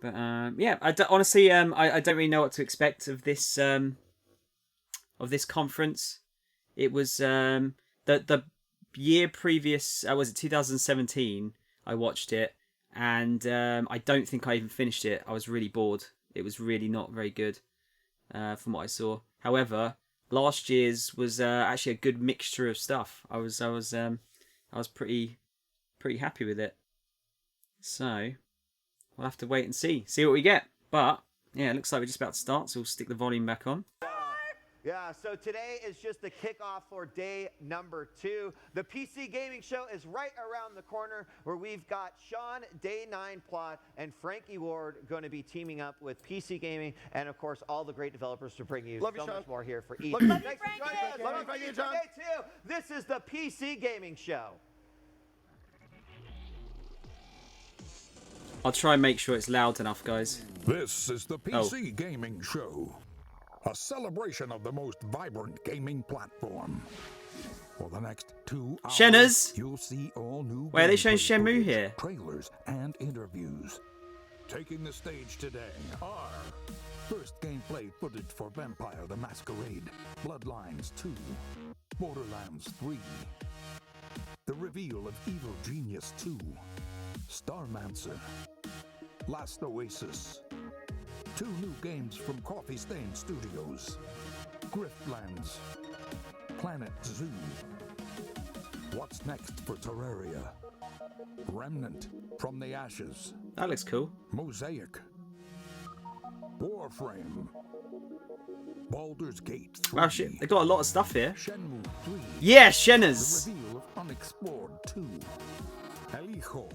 But yeah, honestly, I don't really know what to expect of this conference. It was the year previous. Was it 2017? I watched it, and I don't think I even finished it. I was really bored. It was really not very good, from what I saw. However, last year's was actually a good mixture of stuff. I was pretty happy with it. So we'll have to wait and see what we get. But yeah, it looks like we're just about to start, so we'll stick the volume back on. Yeah, so today is just the kickoff for day number 2. The PC Gaming Show is right around the corner, where we've got Sean, Day 9 Plot, and Frankie Ward going to be teaming up with PC Gaming, and of course all the great developers to bring you much more here for each. Love you, Frankie. Love you, Frankie and John. Day 2. This is the PC Gaming Show. I'll try and make sure it's loud enough, guys. This is the PC Gaming Show, a celebration of the most vibrant gaming platform. For the next 2 hours, Shenners! You'll see all new. Why are they showing gameplay Shenmue footage, here? Trailers and interviews. Taking the stage today are first gameplay footage for Vampire the Masquerade, Bloodlines 2, Borderlands 3, the reveal of Evil Genius 2, Starmancer, Last Oasis, 2 new games from Coffee Stain Studios, Griftlands, Planet Zoo, What's Next for Terraria, Remnant from the Ashes, That looks cool. Mosaic, Warframe, Baldur's Gate 3, Wow, shit, they got a lot of stuff here. Shenmue 3, Yeah, the Shenners! reveal of Unexplored 2, El Hijo,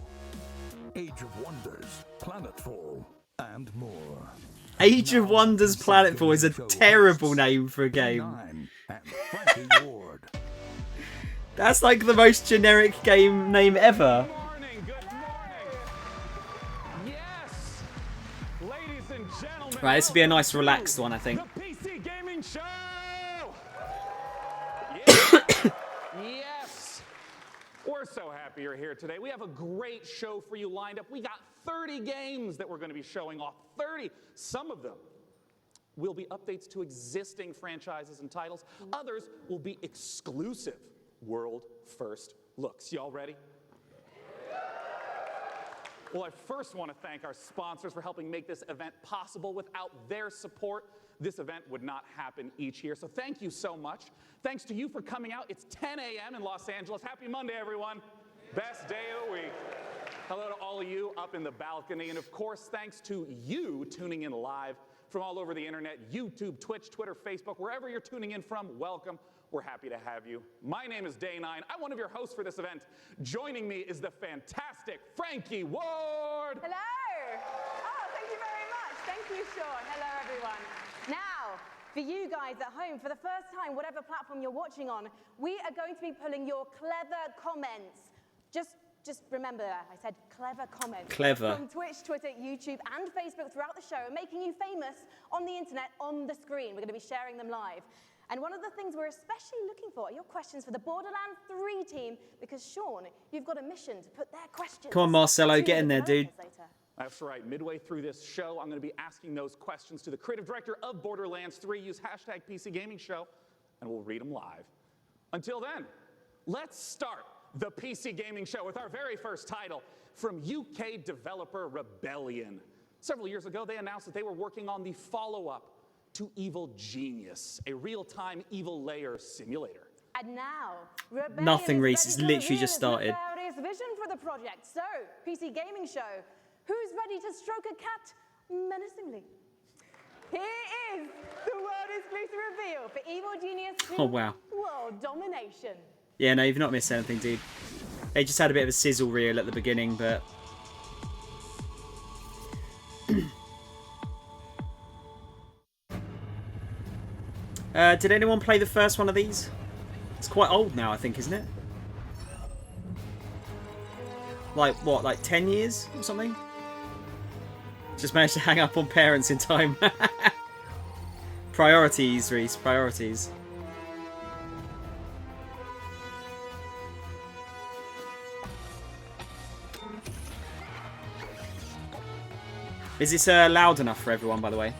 Age of Wonders, Planetfall, and more. Age of Wonders Planetfall is a terrible name for a game. And Frankie Ward. That's like the most generic game name ever. Good morning. Yes, ladies and gentlemen. Right, this will be a nice relaxed one, I think. The PC Gaming Show. Yes. We're so happy you're here today. We have a great show for you lined up. We got 30 games that we're going to be showing off. 30. Some of them will be updates to existing franchises and titles. Others will be exclusive world first looks. Y'all ready? Well, I first want to thank our sponsors for helping make this event possible. Without their support, this event would not happen each year. So thank you so much. Thanks to you for coming out. It's 10 a.m. in Los Angeles. Happy Monday, everyone. Best day of the week. Hello to all of you up in the balcony. And of course, thanks to you tuning in live from all over the internet, YouTube, Twitch, Twitter, Facebook, wherever you're tuning in from, welcome. We're happy to have you. My name is Day 9. I'm one of your hosts for this event. Joining me is the fantastic Frankie Ward. Hello. Oh, thank you very much. Thank you, Sean. Hello, everyone. Now, for you guys at home, for the first time, whatever platform you're watching on, we are going to be pulling your clever comments. Just remember that. I said clever comments. Clever. From Twitch, Twitter, YouTube, and Facebook throughout the show, making you famous on the internet, on the screen. We're going to be sharing them live. And one of the things we're especially looking for are your questions for the Borderlands 3 team, because Sean, you've got a mission to put their questions. Come on, Marcelo, get in there, dude. That's right. Midway through this show, I'm going to be asking those questions to the creative director of Borderlands 3. Use hashtag PC Gaming Show, and we'll read them live. Until then, let's start the PC Gaming Show with our very first title from UK developer Rebellion. Several years ago, they announced that they were working on the follow-up to Evil Genius, a real-time evil layer simulator. And now, Rebellion Nothing, is Reese. ready It's to literally reveal just its started. nefarious vision for the project. So, PC Gaming Show, who's ready to stroke a cat menacingly? Here is the world exclusive reveal for Evil Genius 2 Oh, wow. World Domination. Yeah, no, you've not missed anything, dude. They just had a bit of a sizzle reel at the beginning, but... did anyone play the first one of these? It's quite old now, I think, isn't it? Like, what, like 10 years or something? Just managed to hang up on parents in time. Priorities, Reese, priorities. Is this loud enough for everyone, by the way?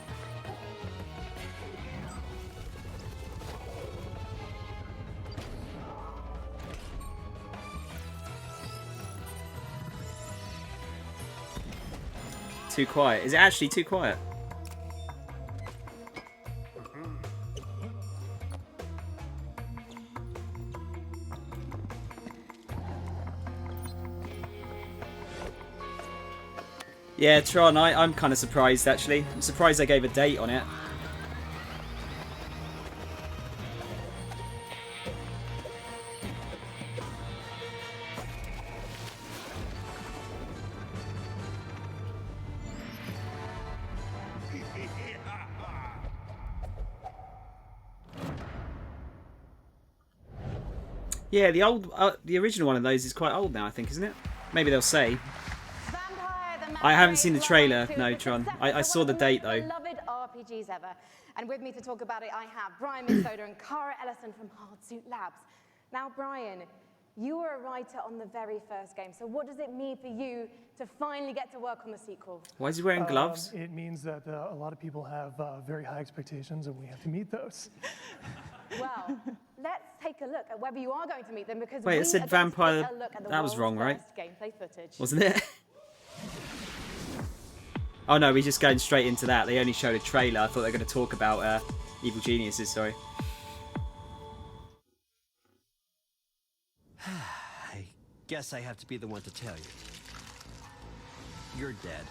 Too quiet. Is it actually too quiet? Yeah, Tron, I'm kind of surprised, actually. I'm surprised they gave a date on it. Yeah, the original one of those is quite old now, I think, isn't it? Maybe they'll say. I haven't seen the trailer, no, Tron. I saw the date, though. Beloved RPGs ever. And with me to talk about it, I have Brian Mitsoda and Cara Ellison from Hardsuit Labs. Now, Brian, you were a writer on the very first game, so what does it mean for you to finally get to work on the sequel? Why is he wearing gloves? It means that a lot of people have very high expectations, and we have to meet those. Well, let's take a look at whether you are going to meet them, because Wait, we it said are going to vampire. take a look at the That was wrong, right? world's first gameplay footage. Wasn't it? Oh no, we're just going straight into that. They only showed a trailer. I thought they were going to talk about Evil Geniuses, sorry. I guess I have to be the one to tell you. You're dead.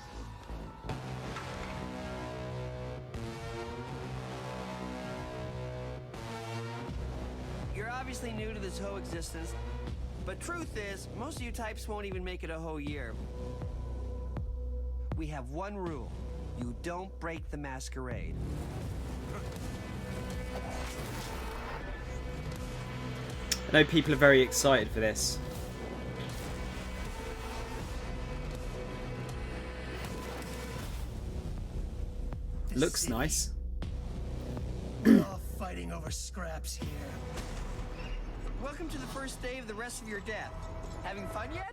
You're obviously new to this whole existence, but truth is, most of you types won't even make it a whole year. We have one rule. You don't break the masquerade. I know people are very excited for this. Looks nice. We're all fighting over scraps here. Welcome to the first day of the rest of your death. Having fun yet?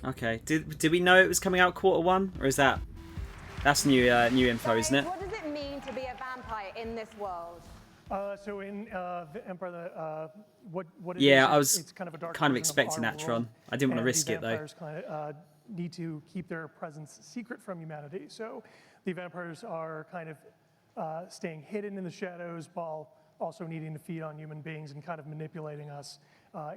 Okay. Did we know it was coming out Q1, or is that's new info, isn't it? What does it mean to be a vampire in this world? So in the Empire, what it Yeah, is, I was it's kind of a dark kind of version expecting our that, Tron. world, I didn't want to and risk the it, though. vampires kind of need to keep their presence secret from humanity. So the vampires are kind of staying hidden in the shadows while also needing to feed on human beings and kind of manipulating us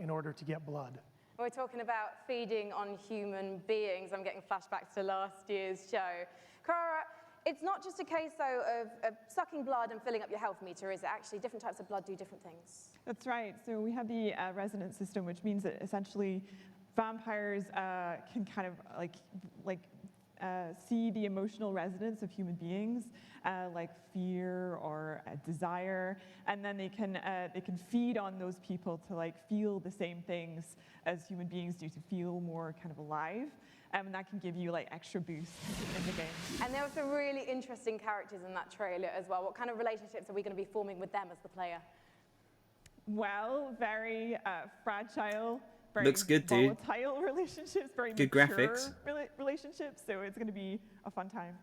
in order to get blood. We're talking about feeding on human beings. I'm getting flashbacks to last year's show. Cara, it's not just a case, though, of sucking blood and filling up your health meter, is it? Actually, different types of blood do different things. That's right. So we have the resonance system, which means that essentially vampires can kind of see the emotional resonance of human beings, like fear or desire, and then they can feed on those people to like feel the same things as human beings do, to feel more kind of alive. And that can give you like extra boosts in the game. And there were some really interesting characters in that trailer as well. What kind of relationships are we going to be forming with them as the player? Well, very fragile, very Looks good, dude. volatile relationships, very Good mature graphics. Relationships. So it's going to be a fun time.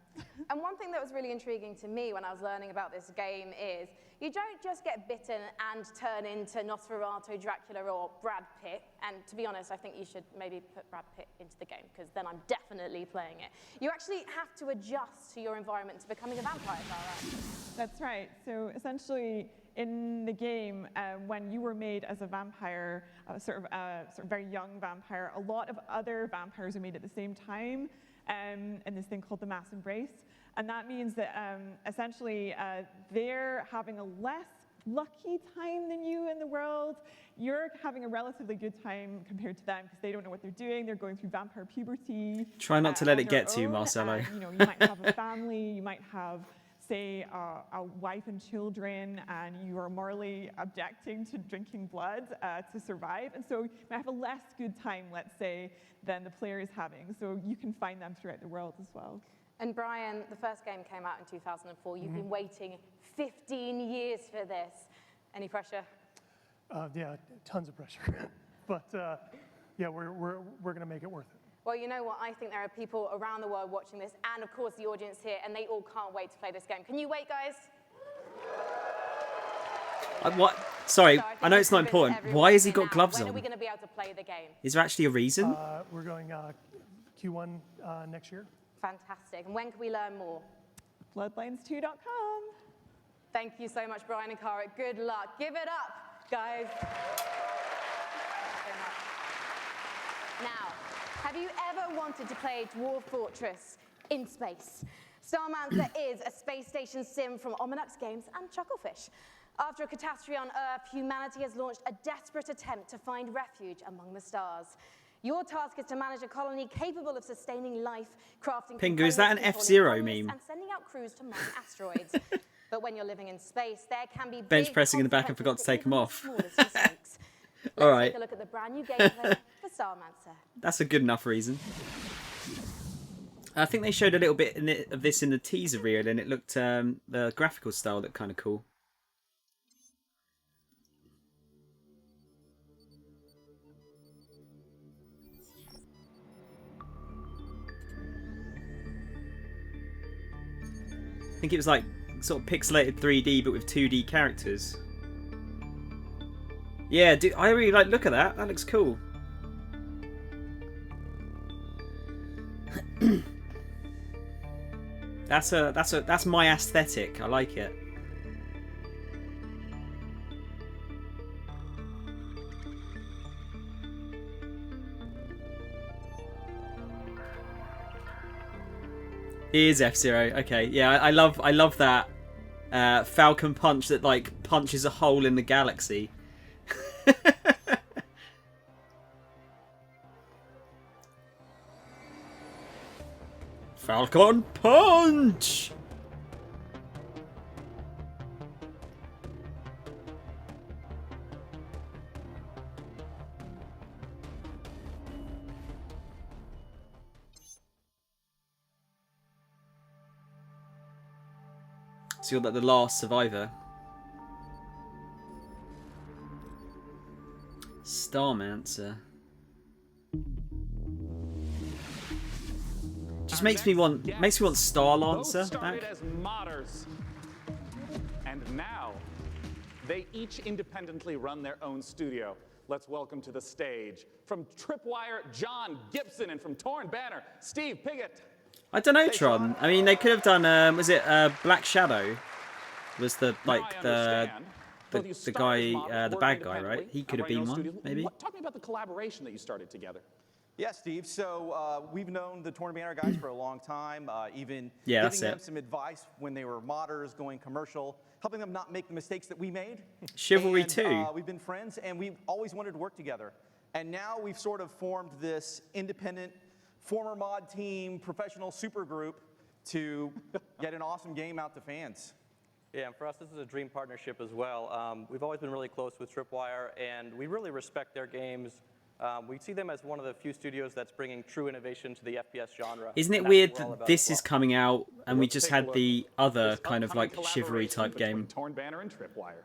And one thing that was really intriguing to me when I was learning about this game is you don't just get bitten and turn into Nosferatu, Dracula, or Brad Pitt. And to be honest, I think you should maybe put Brad Pitt into the game, because then I'm definitely playing it. You actually have to adjust to your environment to becoming a vampire, is that right? That's right. So essentially, in the game, when you were made as a vampire, sort of very young vampire, a lot of other vampires are made at the same time in this thing called the mass embrace. And that means that essentially they're having a less lucky time than you in the world. You're having a relatively good time compared to them because they don't know what they're doing. They're going through vampire puberty. Try not to let on it their get to you, own. Marcelo. You might have a family. You might have, say, a wife and children, and you are morally objecting to drinking blood to survive. And so you might have a less good time, let's say, than the player is having. So you can find them throughout the world as well. And Brian, the first game came out in 2004. You've been waiting 15 years for this. Any pressure? Yeah, tons of pressure. But yeah, we're going to make it worth it. Well, you know what? I think there are people around the world watching this, and of course the audience here, and they all can't wait to play this game. Can you wait, guys? What? Sorry, So I know it's not think important. everyone Why has he here got now, gloves when on? are we going to be able to play the game? Is there actually a reason? We're going Q1 next year. Fantastic. And when can we learn more? Bloodlines2.com. Thank you so much, Brian and Cara. Good luck. Give it up, guys. Thank you so much. Now, have you ever wanted to play Dwarf Fortress in space? Starmancer is a space station sim from Ominux Games and Chucklefish. After a catastrophe on Earth, humanity has launched a desperate attempt to find refuge among the stars. Your task is to manage a colony capable of sustaining life, crafting Pingu, is that an components, F-Zero controlling meme? and sending out crews to mine asteroids. But when you're living in space, there can be Bench big pressing in the back and forgot to consequences take for them even off. the smallest mistakes. All Let's right. take a look at the brand new gameplay for Starmancer. That's a good enough reason. I think they showed a little bit of this in the teaser reel, and it looked the graphical style looked kind of cool. I think it was like sort of pixelated 3D, but with 2D characters. Yeah, dude, I really like. Look at that. That looks cool. That's my aesthetic. I like it. He is F-Zero. Okay, yeah, I love that Falcon punch that like punches a hole in the galaxy. Falcon punch. So you're like the last survivor. Starmancer. Just makes me want Starlancer back. Started as modders, and now they each independently run their own studio. Let's welcome to the stage from Tripwire, John Gibson, and from Torn Banner, Steve Piggott. I don't know, Tron. I mean, they could have done. Was it Black Shadow? Was the like the guy, the bad guy, right? He could have been one, maybe. Talk me about the collaboration that you started together. Yeah, Steve. So we've known the Torn Banner guys for a long time, even Yeah, giving them some advice when they were modders, going commercial, helping them not make the mistakes that we made. Chivalry 2. We've been friends, and we've always wanted to work together. And now we've sort of formed this independent, former mod team, professional super group to get an awesome game out to fans. Yeah, and for us, this is a dream partnership as well. We've always been really close with Tripwire, and we really respect their games. We see them as one of the few studios that's bringing true innovation to the FPS genre. Isn't it and that's weird what we're all that about this as well. is coming out and we just had the other This kind of upcoming like chivalry type collaboration game? between Torn Banner and Tripwire.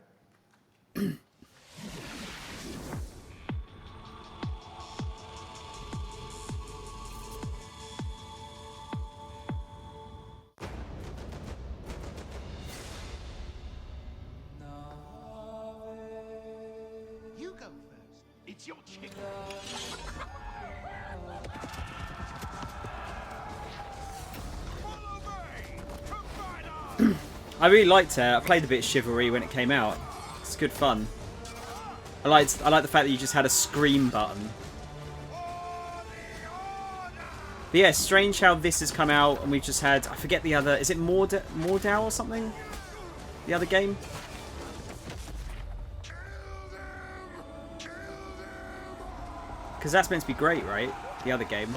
You go first. It's your chicken. I really liked it. I played a bit of Chivalry when it came out. It's good fun. I like the fact that you just had a scream button. But yeah, strange how this has come out and we've just had, I forget the other, is it Mordau or something? The other game? Because that's meant to be great, right? The other game.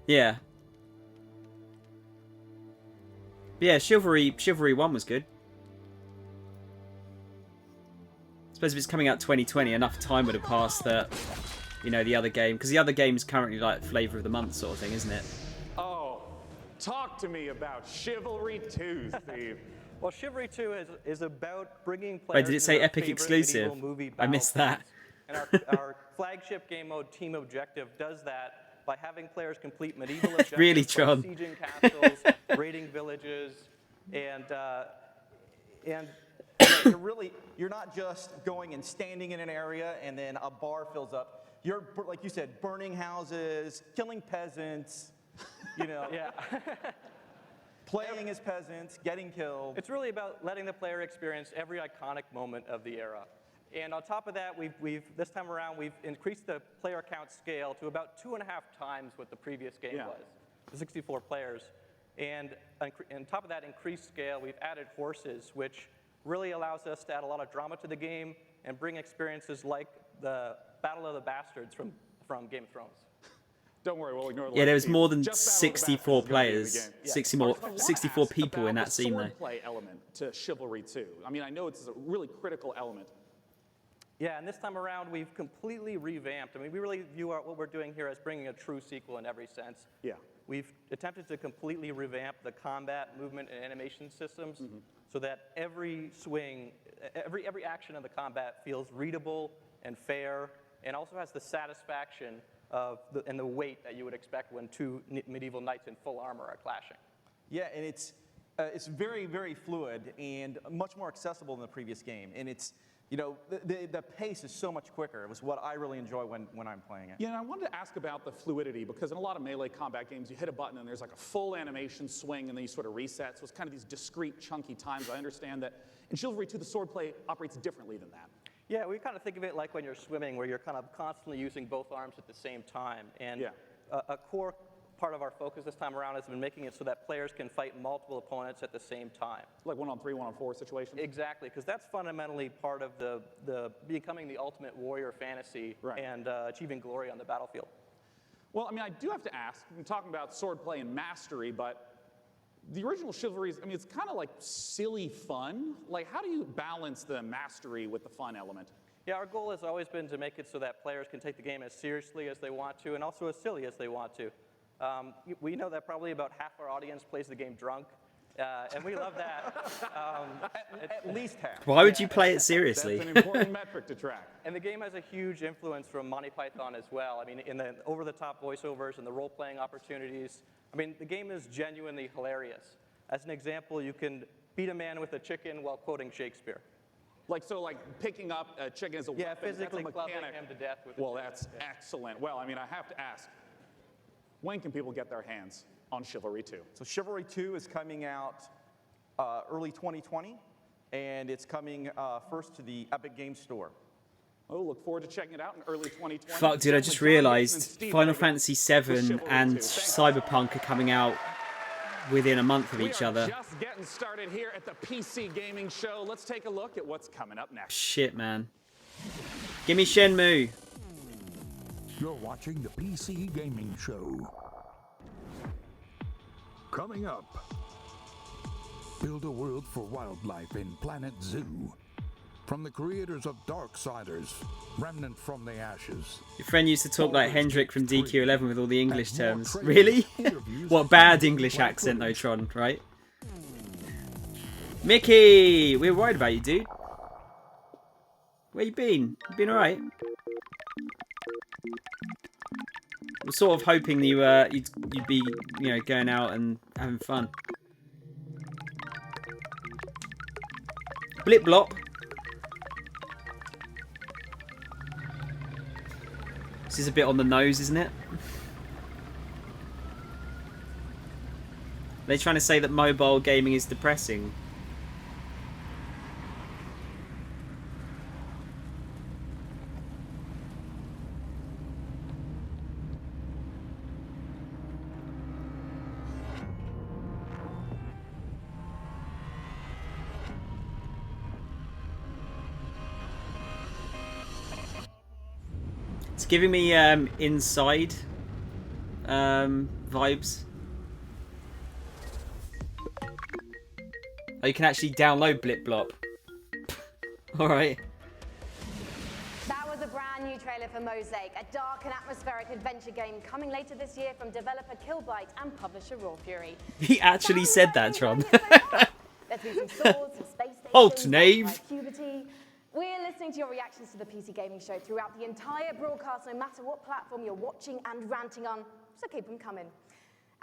Yeah. But yeah, Chivalry 1 was good. I suppose if it's coming out 2020, enough time would have passed that you know, the other game, because the other game's currently like flavor of the month sort of thing, isn't it? Oh, talk to me about Chivalry 2, Steve. Well, Chivalry 2 is about bringing players. Wait, did it say into their Epic favorite exclusive? medieval movie I missed that. battlefields. And our flagship game mode, Team Objective, does that by having players complete medieval objectives Really, like Tron? sieging castles, raiding villages, and you're not just going and standing in an area and then a bar fills up. You're, like you said, burning houses, killing peasants, you know, yeah. playing as peasants, getting killed. It's really about letting the player experience every iconic moment of the era. And on top of that, this time around, we've increased the player count scale to about 2.5 times what the previous game was, 64 players. And on top of that increased scale, we've added horses, which really allows us to add a lot of drama to the game and bring experiences like the Battle of the Bastards from Game of Thrones. Don't worry, we'll ignore the Yeah, there was Steve. more than Just Battle of the 64 Bastards is gonna be in the players. game. Yeah. 64 people in that scene, though. The swordplay element to Chivalry 2. I mean, I know it's a really critical element. Yeah, and this time around, we've completely revamped. I mean, we really view what we're doing here as bringing a true sequel in every sense. Yeah. We've attempted to completely revamp the combat, movement, and animation systems so that every swing, every action of the combat feels readable and fair, and also has the satisfaction and the weight that you would expect when two medieval knights in full armor are clashing. Yeah, and it's very, very fluid and much more accessible than the previous game. And it's, you know, the pace is so much quicker. It was what I really enjoy when I'm playing it. Yeah, and I wanted to ask about the fluidity, because in a lot of melee combat games, you hit a button and there's like a full animation swing and then you sort of reset. So it's kind of these discrete, chunky times. I understand that in Chivalry 2, the swordplay operates differently than that. Yeah, we kind of think of it like when you're swimming, where you're kind of constantly using both arms at the same time. And a core part of our focus this time around has been making it so that players can fight multiple opponents at the same time. Like 1-on-3, 1-on-4 situation? Exactly, because that's fundamentally part of the becoming the ultimate warrior fantasy and achieving glory on the battlefield. Well, I mean, I do have to ask, I'm talking about swordplay and mastery, but the original Chivalry, I mean, it's kind of like silly fun. Like, how do you balance the mastery with the fun element? Yeah, our goal has always been to make it so that players can take the game as seriously as they want to and also as silly as they want to. We know that probably about half our audience plays the game drunk, and we love that. At least half. Why would you play it seriously? That's an important metric to track. And the game has a huge influence from Monty Python as well. I mean, in the over-the-top voiceovers and the role-playing opportunities. I mean, the game is genuinely hilarious. As an example, you can beat a man with a chicken while quoting Shakespeare. Like picking up a chicken as a weapon. Physically that's a clubbing mechanic. him to death with Well, that's excellent. Well, I mean, I have to ask, when can people get their hands on Chivalry 2? So Chivalry 2 is coming out early 2020, and it's coming first to the Epic Games Store. Oh, look forward to checking it out in early 2020. Fuck, dude, I just realised Final Fantasy VII and Cyberpunk are coming out within a month of each other. Just getting started here at the PC Gaming Show. Let's take a look at what's coming up next. Shit, man. Give me Shenmue. You're watching the PC Gaming Show. Coming up, build a world for wildlife in Planet Zoo. From the creators of Darksiders, Remnant from the Ashes. Your friend used to talk like Hendrik from DQ11 with all the English terms. Really? What bad English accent though, Tron, right? Mickey! We're worried about you, dude. Where you been? You been alright? We're sort of hoping you'd be, you know, going out and having fun. Blip blop. This is a bit on the nose, isn't it? They're trying to say that mobile gaming is depressing. It's giving me Inside vibes. Oh, you can actually download Blip Blop. Alright. That was a brand brand new trailer for Mosaic, a dark and atmospheric adventure game coming later this year from developer Killbyte and publisher Raw Fury. He actually said that, Tron. There's been some swords, some space stations, Halt, knave. vampire puberty. We're listening to your reactions to the PC Gaming Show throughout the entire broadcast, no matter what platform you're watching and ranting on, so keep them coming.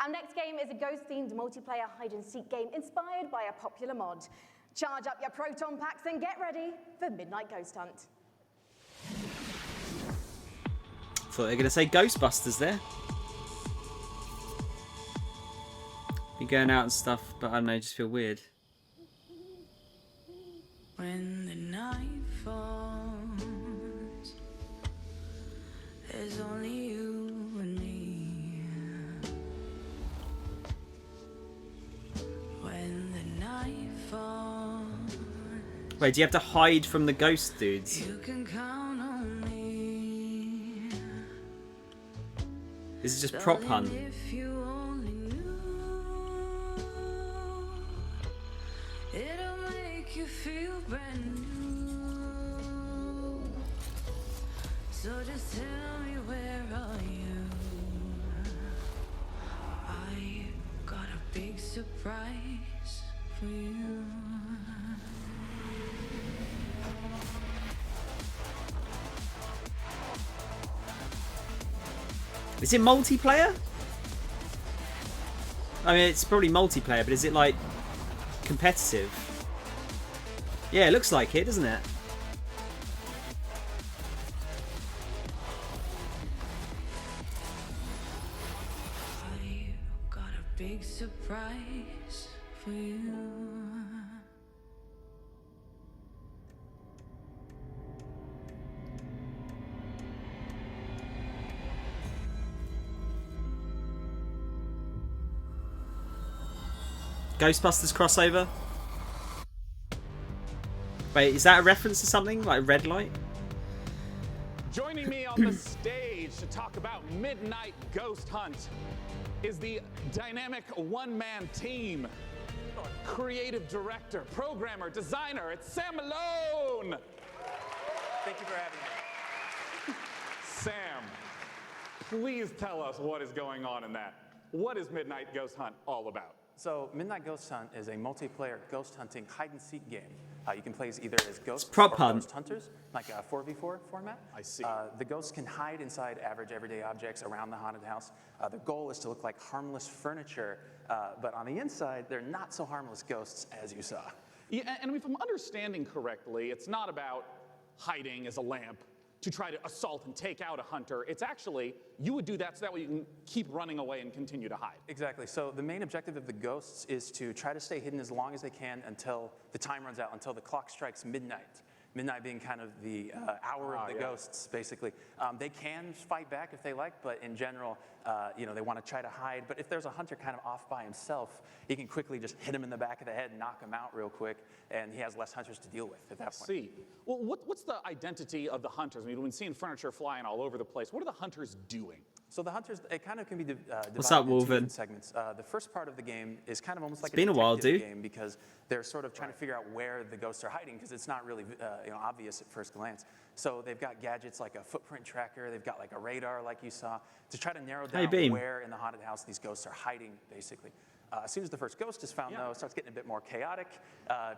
Our next game is a ghost-themed multiplayer hide-and-seek game inspired by a popular mod. Charge up your proton packs and get ready for Midnight Ghost Hunt. Thought they were going to say Ghostbusters there. Be going out and stuff, but I don't know, just feel weird. When the night falls, there's only you and me. When the night falls, Wait, do you have to hide from the ghost dudes? you can count on me. This is just prop hunt. Darling, if you only knew, it'll make you feel brand new. So just tell me, where are you? I got a big surprise for you. Is it multiplayer? I mean, it's probably multiplayer, but is it like competitive? Yeah, it looks like it, doesn't it? I got a big surprise for you. Ghostbusters crossover? Wait, is that a reference to something? Like Red Light? Joining me on the stage to talk about Midnight Ghost Hunt is the dynamic one-man team. Creative director, programmer, designer, it's Sam Malone. Thank you for having me. Sam, please tell us what is going on in that. What is Midnight Ghost Hunt all about? So Midnight Ghost Hunt is a multiplayer ghost hunting hide-and-seek game. You can play as either as ghosts prop or hunt. ghost hunters, like a 4v4 format. I see. The ghosts can hide inside average everyday objects around the haunted house. The goal is to look like harmless furniture, but on the inside, they're not so harmless ghosts as you saw. Yeah, and if I'm understanding correctly, it's not about hiding as a lamp to try to assault and take out a hunter. It's actually, you would do that so that way you can keep running away and continue to hide. Exactly. So the main objective of the ghosts is to try to stay hidden as long as they can until the time runs out, until the clock strikes midnight. Midnight being kind of the hour of the ghosts, basically. They can fight back if they like, but in general, they want to try to hide. But if there's a hunter kind of off by himself, he can quickly just hit him in the back of the head, knock him out real quick, and he has less hunters to deal with at that point. I see. Well, what's the identity of the hunters? I mean, when seeing furniture flying all over the place, what are the hunters doing? So the hunters, it kind of can be divided What's up, into two Wolven? different segments. The first part of the game is kind of almost like It's been a while, detective dude. game because they're sort of trying to figure out where the ghosts are hiding because it's not really obvious at first glance. So they've got gadgets like a footprint tracker, they've got like a radar like you saw to try to narrow down Beam. where in the haunted house these ghosts are hiding, basically. As soon as the first ghost is found, though, it starts getting a bit more chaotic.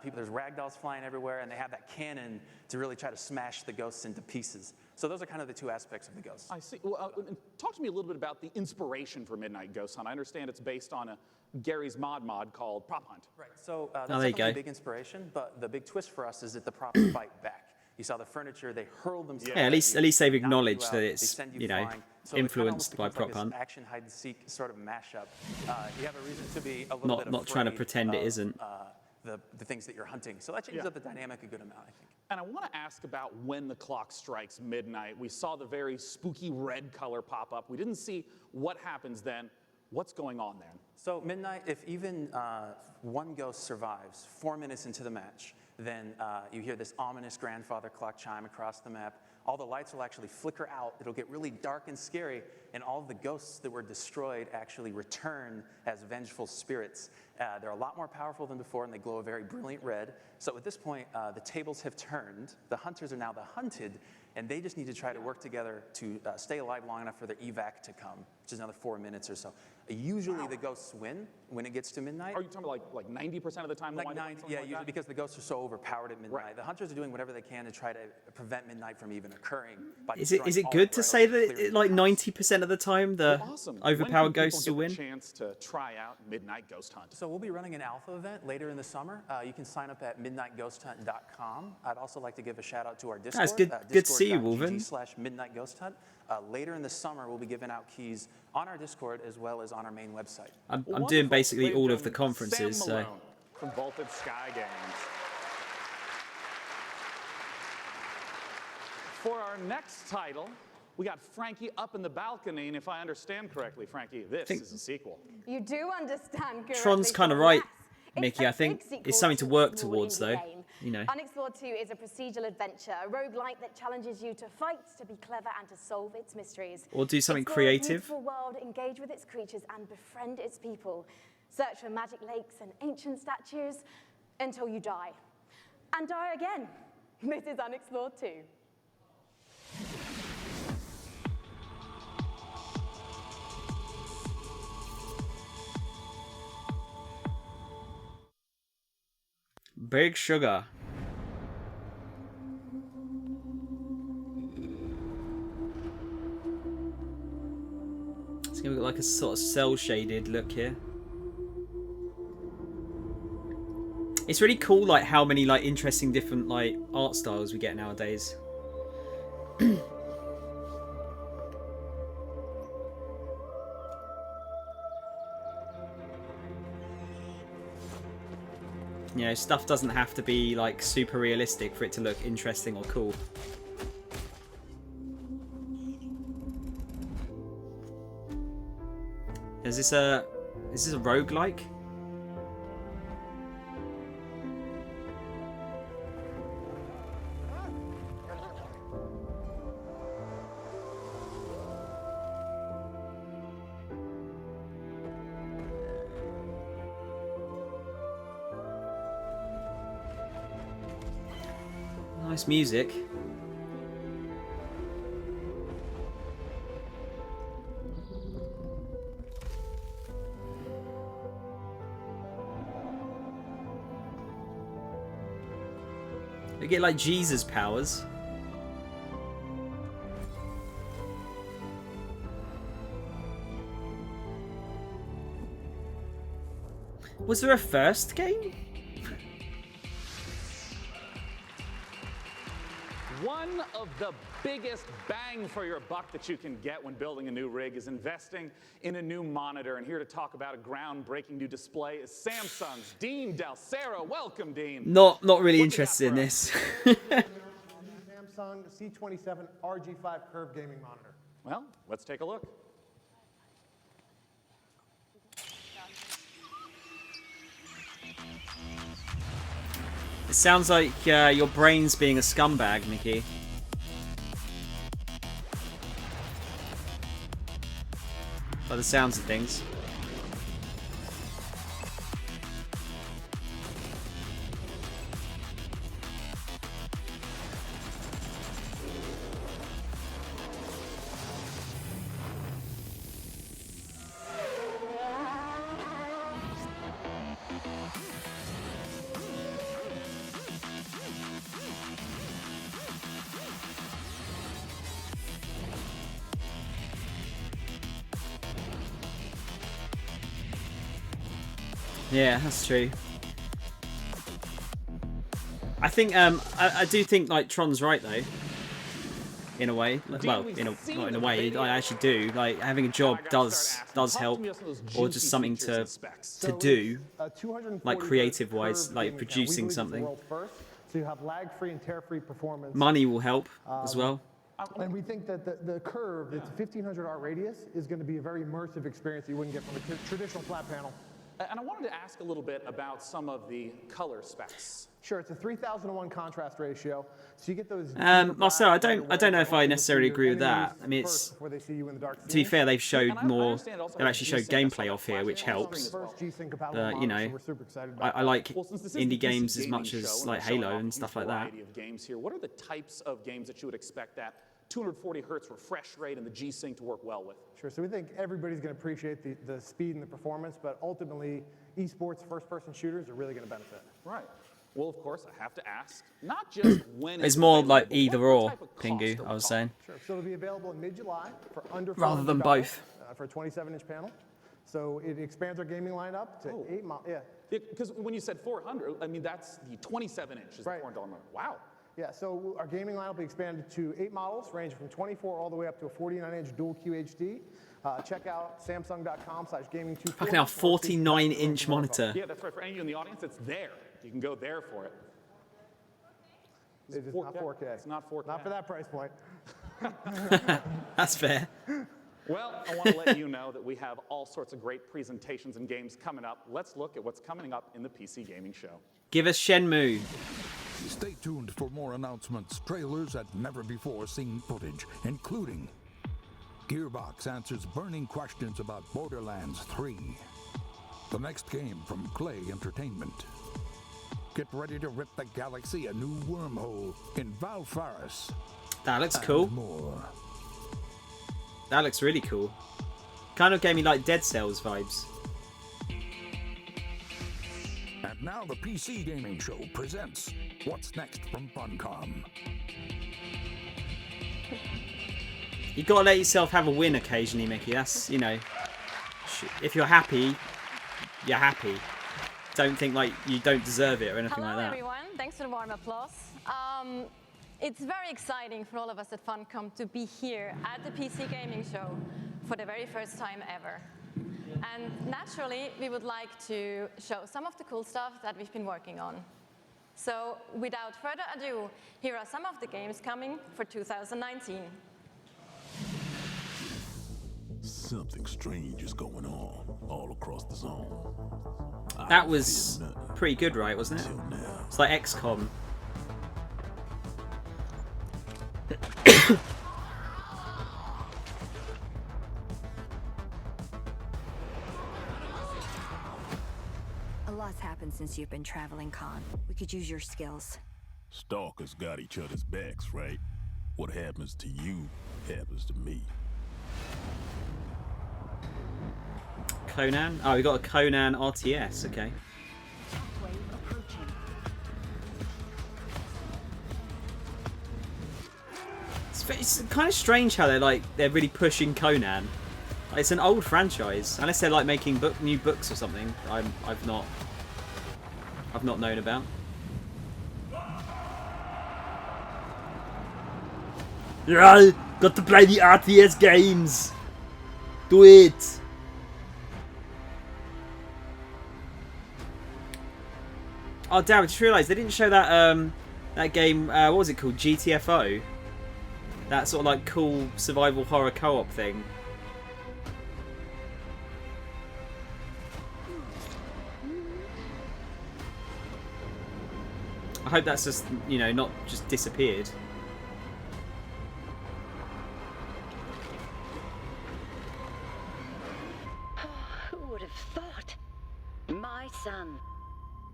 There's ragdolls flying everywhere, and they have that cannon to really try to smash the ghosts into pieces. So those are kind of the two aspects of the ghosts. I see. Well, talk to me a little bit about the inspiration for Midnight Ghost Hunt. I understand it's based on Gary's mod called Prop Hunt. Right. So that's there you definitely a go. big inspiration, but the big twist for us is that the props fight back. You saw the furniture, they hurl themselves. Yeah, at least they've knock you acknowledged out, that they it's, send you know, flying. So it kinda influenced by almost becomes prop like hunt. this action hide and seek sort of mashup. You have a reason to be a little Not- bit not trying to afraid pretend it of, isn't. The things that you're hunting. So that changes up the dynamic a good amount, I think. And I want to ask about when the clock strikes midnight. We saw the very spooky red color pop up. We didn't see what happens then. What's going on then? So midnight, if even one ghost survives 4 minutes into the match, then you hear this ominous grandfather clock chime across the map. All the lights will actually flicker out. It'll get really dark and scary, and all of the ghosts that were destroyed actually return as vengeful spirits. They're a lot more powerful than before, and they glow a very brilliant red. So at this point, the tables have turned. The hunters are now the hunted, and they just need to try to work together to stay alive long enough for their evac to come, which is another 4 minutes or so. Usually the ghosts win when it gets to midnight. Are you talking about like 90% of the time? Like 90, yeah, usually because the ghosts are so overpowered at midnight. Right. The hunters are doing whatever they can to try to prevent midnight from even occurring. By Is it good to say that like 90% of the time the overpowered ghosts will win? When can people get the chance to try out Midnight Ghost Hunt? So we'll be running an alpha event later in the summer. You can sign up at midnightghosthunt.com. I'd also like to give a shout out to our Discord. That's good. Good to see you, Wolven. /midnightghoshthunt. Later in the summer, we'll be giving out keys on our Discord as well as on our main website. I'm doing basically all of the conferences. Sam Malone from Vaulted Sky Games. For our next title, we got Frankie up in the balcony, and if I understand correctly, Frankie, this is a sequel. You do understand correctly. Tron's kind of right, Mickey. I think it's something to work towards, though. You know. Unexplored 2 is a procedural adventure, a roguelike that challenges you to fight, to be clever, and to solve its mysteries. Or do something Explore creative. A beautiful world, engage with its creatures, and befriend its people. Search for magic lakes and ancient statues until you die. And die again. This is Unexplored 2. Big Sugar. It's gonna look like a sort of cel-shaded look here. It's really cool, like how many like interesting different like art styles we get nowadays. You know, stuff doesn't have to be like super realistic for it to look interesting or cool. Is this a roguelike? Nice music. They get like Jesus powers. Was there a first game? One of the biggest bang for your buck that you can get when building a new rig is investing in a new monitor. And here to talk about a groundbreaking new display is Samsung's Dean Dalcero. Welcome, Dean. Not really interested in this. Samsung C27 RG5 curved gaming monitor. Well, let's take a look. It sounds like your brain's being a scumbag, Mickey. By the sounds of things. Yeah, that's true. I think I do think like Tron's right though. In a way, well, not in a way. I actually do. Like having a job does help, or just something to do, like creative wise, like producing something. So you have lag-free and tear-free performance. Money will help as well. And we think that the curve, it's 1500 art radius, is going to be a very immersive experience that you wouldn't get from a traditional flat panel. And I wanted to ask a little bit about some of the color specs. Sure, it's a 3,000:1 contrast ratio, so you get those. Marcel, I don't know if I necessarily agree with that. I mean, it's before they see you in the dark to be fair, they've showed And I more. understand it also They've has actually showed G-Sync. gameplay off here, which helps. First G-Sync compatible But you monitor, so know, we're super excited about I that. like Well, since this is indie the PC games as gaming much show as and like we're showing Halo off a and huge stuff like that. variety of games here, what are the types of games that you would expect that 240 hertz refresh rate and the G-Sync to work well with? Sure, so we think everybody's going to appreciate the speed and the performance, but ultimately, esports first-person shooters are really going to benefit. Right. Well, of course, I have to ask, not just when It's more available, like but either what or, type of cost Pingu, are we I was talking? saying. Sure, so it'll be available in mid-July for under Rather than $400, both. For a 27-inch panel. So it expands our gaming lineup to 8 models. Yeah. Because when you said 400, I mean, that's the 27-inch is Right. the $400. Wow. Yeah, so our gaming lineup will be expanded to 8 models, ranging from 24 all the way up to a 49-inch dual QHD. Check out samsung.com/gaming240. Fucking hell, 49-inch monitor. Yeah, that's right. For any of you in the audience, it's there. You can go there for it. It is not 4K. It's not 4K. Not for that price point. That's fair. Well, I want to let you know that we have all sorts of great presentations and games coming up. Let's look at what's coming up in the PC Gaming Show. Give us Shenmue. Stay tuned for more announcements, trailers, and never-before-seen footage, including Gearbox answers burning questions about Borderlands 3, the next game from Clay Entertainment. Get ready to rip the galaxy a new wormhole in Valfaris. That looks and cool. More. That looks really cool. Kind of gave me like Dead Cells vibes. And now the PC Gaming Show presents What's Next from Funcom. You gotta let yourself have a win occasionally, Mickey. That's, you know, if you're happy, you're happy. Don't think like you don't deserve it or anything Hello, like that. everyone. Thanks for the warm applause. It's very exciting for all of us at Funcom to be here at the PC Gaming Show for the very first time ever. And naturally, we would like to show some of the cool stuff that we've been working on. So without further ado, here are some of the games coming for 2019. Something strange is going on all across the zone. That was pretty good, right, wasn't it? It's like XCOM. A lot's happened since you've been traveling, Khan. We could use your skills. Stalkers got each other's backs, right? What happens to you happens to me. Conan? Oh, we got a Conan RTS, okay. It's kind of strange how they're really pushing Conan. Like, it's an old franchise, unless they're like making new books or something. I've not known about. Yeah, got to play the RTS games. Do it. Oh damn! I just realised they didn't show that that game. What was it called? GTFO. That sort of like cool survival horror co-op thing. I hope that's just, you know, not just disappeared. Who would have thought? My son,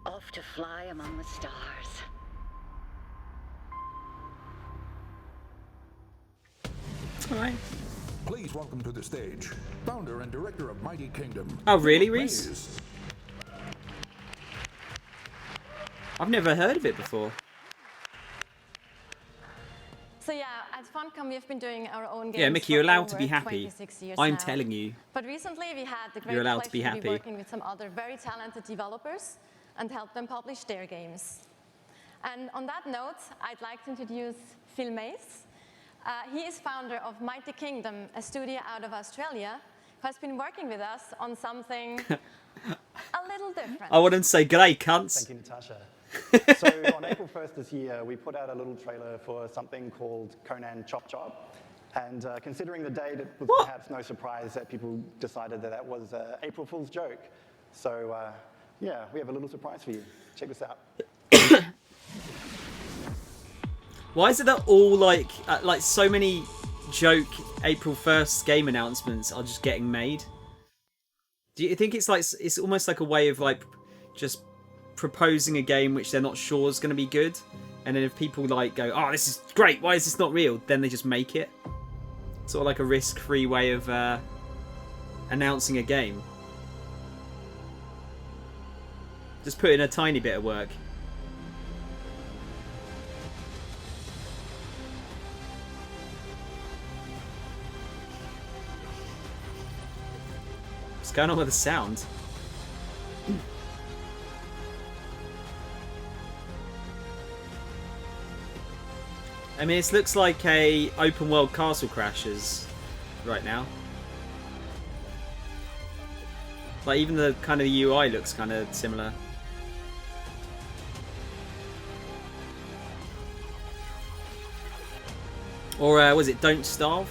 off to fly among the stars. All right. Please welcome to the stage, founder and director of Mighty Kingdom. Oh really, Reese? I've never heard of it before. So yeah, at Funcom we've been doing our own games. Yeah, Mickey, for you're allowed to over be happy. 26 years I'm now. telling you. But recently we had the great You're allowed to be pleasure happy. working with some other very talented developers and help them publish their games. And on that note, I'd like to introduce Phil Mace. He is founder of Mighty Kingdom, a studio out of Australia, who has been working with us on something a little different. I wouldn't say g'day, cunts. Thank you, Natasha. So on April 1st this year, we put out a little trailer for something called Conan Chop Chop. And considering the date, it was perhaps no surprise that people decided that that was an April Fool's joke. So yeah, we have a little surprise for you. Check this out. Why is it that all like so many joke April 1st game announcements are just getting made? Do you think it's like it's almost like a way of like just proposing a game which they're not sure is going to be good, and then if people like go, "Oh, this is great. Why is this not real?" then they just make it. Sort of like a risk-free way of announcing a game. Just put in a tiny bit of work. What's going on with the sound? I mean, it looks like a open world Castle Crashers right now. Like even the kind of UI looks kind of similar. Or was it Don't Starve?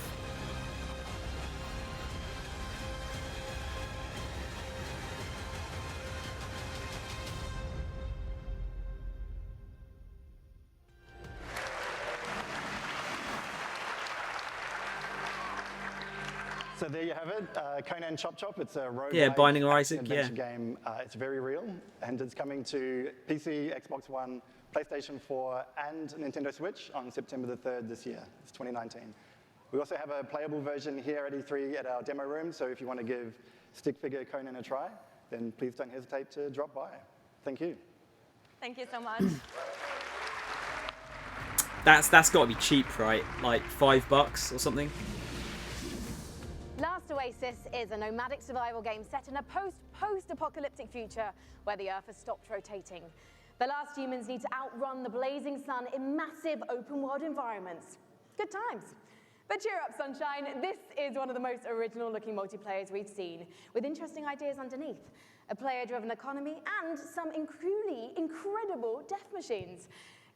So there you have it, Conan Chop Chop. It's a roguelike Yeah, Binding of Isaac, adventure game. It's very real, and it's coming to PC, Xbox One, PlayStation 4, and Nintendo Switch on September the 3rd this year. It's 2019. We also have a playable version here at E3 at our demo room, so if you want to give stick figure Conan a try, then please don't hesitate to drop by. Thank you. Thank you so much. That's got to be cheap, right? Like $5 or something. Last Oasis is a nomadic survival game set in a post-apocalyptic future where the Earth has stopped rotating. The last humans need to outrun the blazing sun in massive open-world environments. Good times. But cheer up, sunshine. This is one of the most original-looking multiplayers we've seen, with interesting ideas underneath. A player-driven economy and some truly incredible death machines.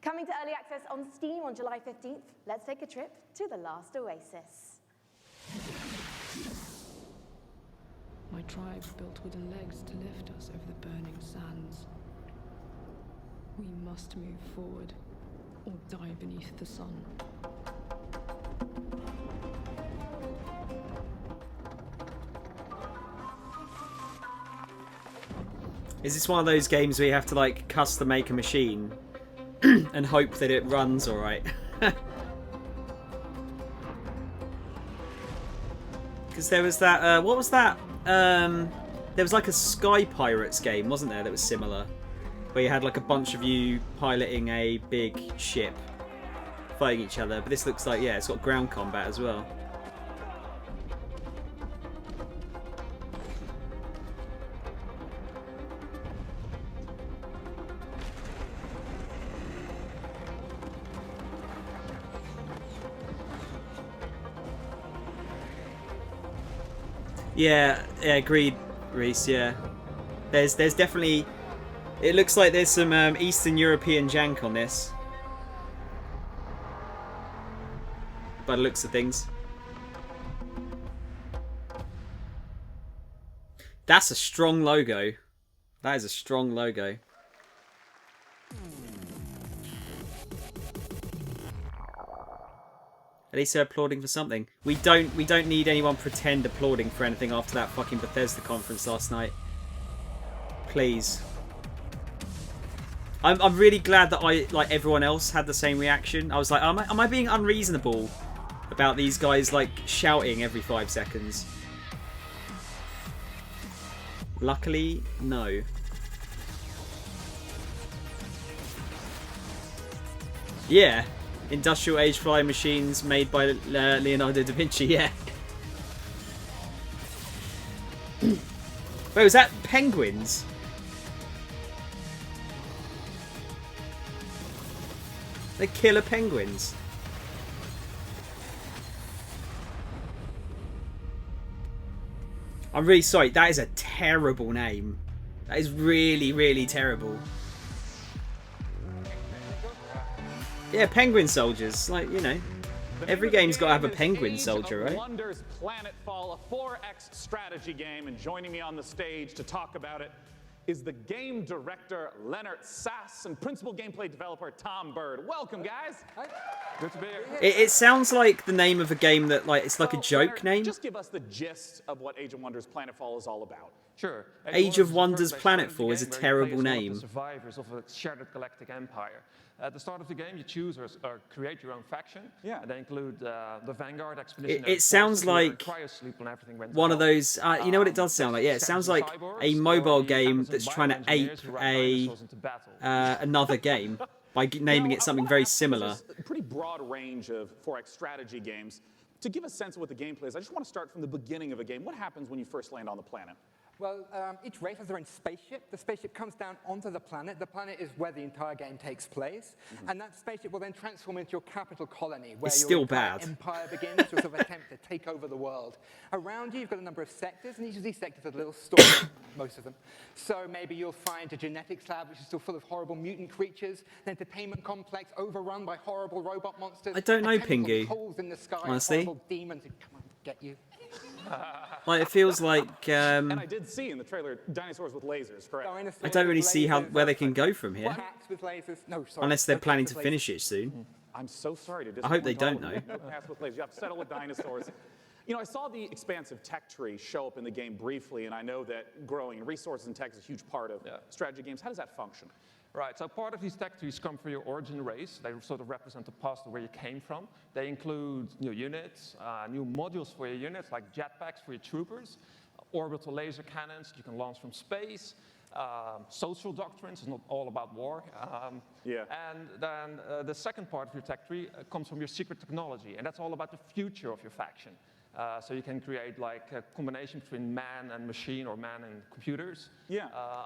Coming to early access on Steam on July 15th, let's take a trip to the Last Oasis. My tribe built wooden legs to lift us over the burning sands. We must move forward, or die beneath the sun. Is this one of those games where you have to like custom make a machine and hope that it runs alright? Because there was that, what was that? There was like a Sky Pirates game, wasn't there, that was similar? Where you had like a bunch of you piloting a big ship, fighting each other. But this looks like, yeah, it's got ground combat as well. Yeah, agreed, Reese, yeah. There's definitely... It looks like there's some Eastern European jank on this. By the looks of things. That's a strong logo. That is a strong logo. At least they're applauding for something. We don't need anyone pretend applauding for anything after that fucking Bethesda conference last night. Please. I'm really glad that like everyone else had the same reaction. I was like, am I being unreasonable about these guys like shouting every 5 seconds? Luckily, no. Yeah. Industrial age flying machines made by Leonardo da Vinci, yeah. Wait, was that penguins? They're killer penguins. I'm really sorry, that is a terrible name. That is really, really terrible. Yeah, penguin soldiers, like, you know. Every game's got to have a penguin soldier, right? Wonders Planetfall, a 4X strategy game, and joining me on the stage to talk about it is the game director Leonard Sass and principal gameplay developer Tom Bird. Welcome, guys. Good to be here. It sounds like the name of a game that it's like a joke name. Just give us the gist of what Age of Wonders Planetfall is all about. Sure. Age of Wonders Planetfall is a terrible name. Survivors of a shattered galactic empire. At the start of the game, you choose or create your own faction. Yeah. And they include the Vanguard expedition. It sounds like one of those. You know what it does sound like? Yeah, it sounds like a mobile game that's trying to ape another game by naming it something very similar. A pretty broad range of 4X strategy games. To give a sense of what the gameplay is, I just want to start from the beginning of a game. What happens when you first land on the planet? Well, each race has their own spaceship. The spaceship comes down onto the planet. The planet is where the entire game takes place. And that spaceship will then transform into your capital colony, where your empire begins, your sort of attempt to take over the world. Around you, you've got a number of sectors, and each of these sectors has a little story, most of them. So maybe you'll find a genetics lab, which is still full of horrible mutant creatures, an entertainment complex overrun by horrible robot monsters. I don't know, Pingu. Holes in the sky, honestly. horrible demons who come and get you. Like, it feels like. And I did see in the trailer dinosaurs with lasers, correct? I don't really see where they can go from here. Cats with lasers. No, sorry. Unless they're planning to finish it soon. I'm so sorry to I hope they disappoint don't all of you. know. No cats with lasers. You have to settle with dinosaurs. You know, I saw the expansive tech tree show up in the game briefly, and I know that growing resources and tech is a huge part of strategy games. How does that function? Right, so part of these tech trees come from your origin race. They sort of represent the past of where you came from. They include new units, new modules for your units, like jetpacks for your troopers, orbital laser cannons that you can launch from space, social doctrines. It's not all about war. And then the second part of your tech tree comes from your secret technology, and that's all about the future of your faction. So you can create like a combination between man and machine or man and computers.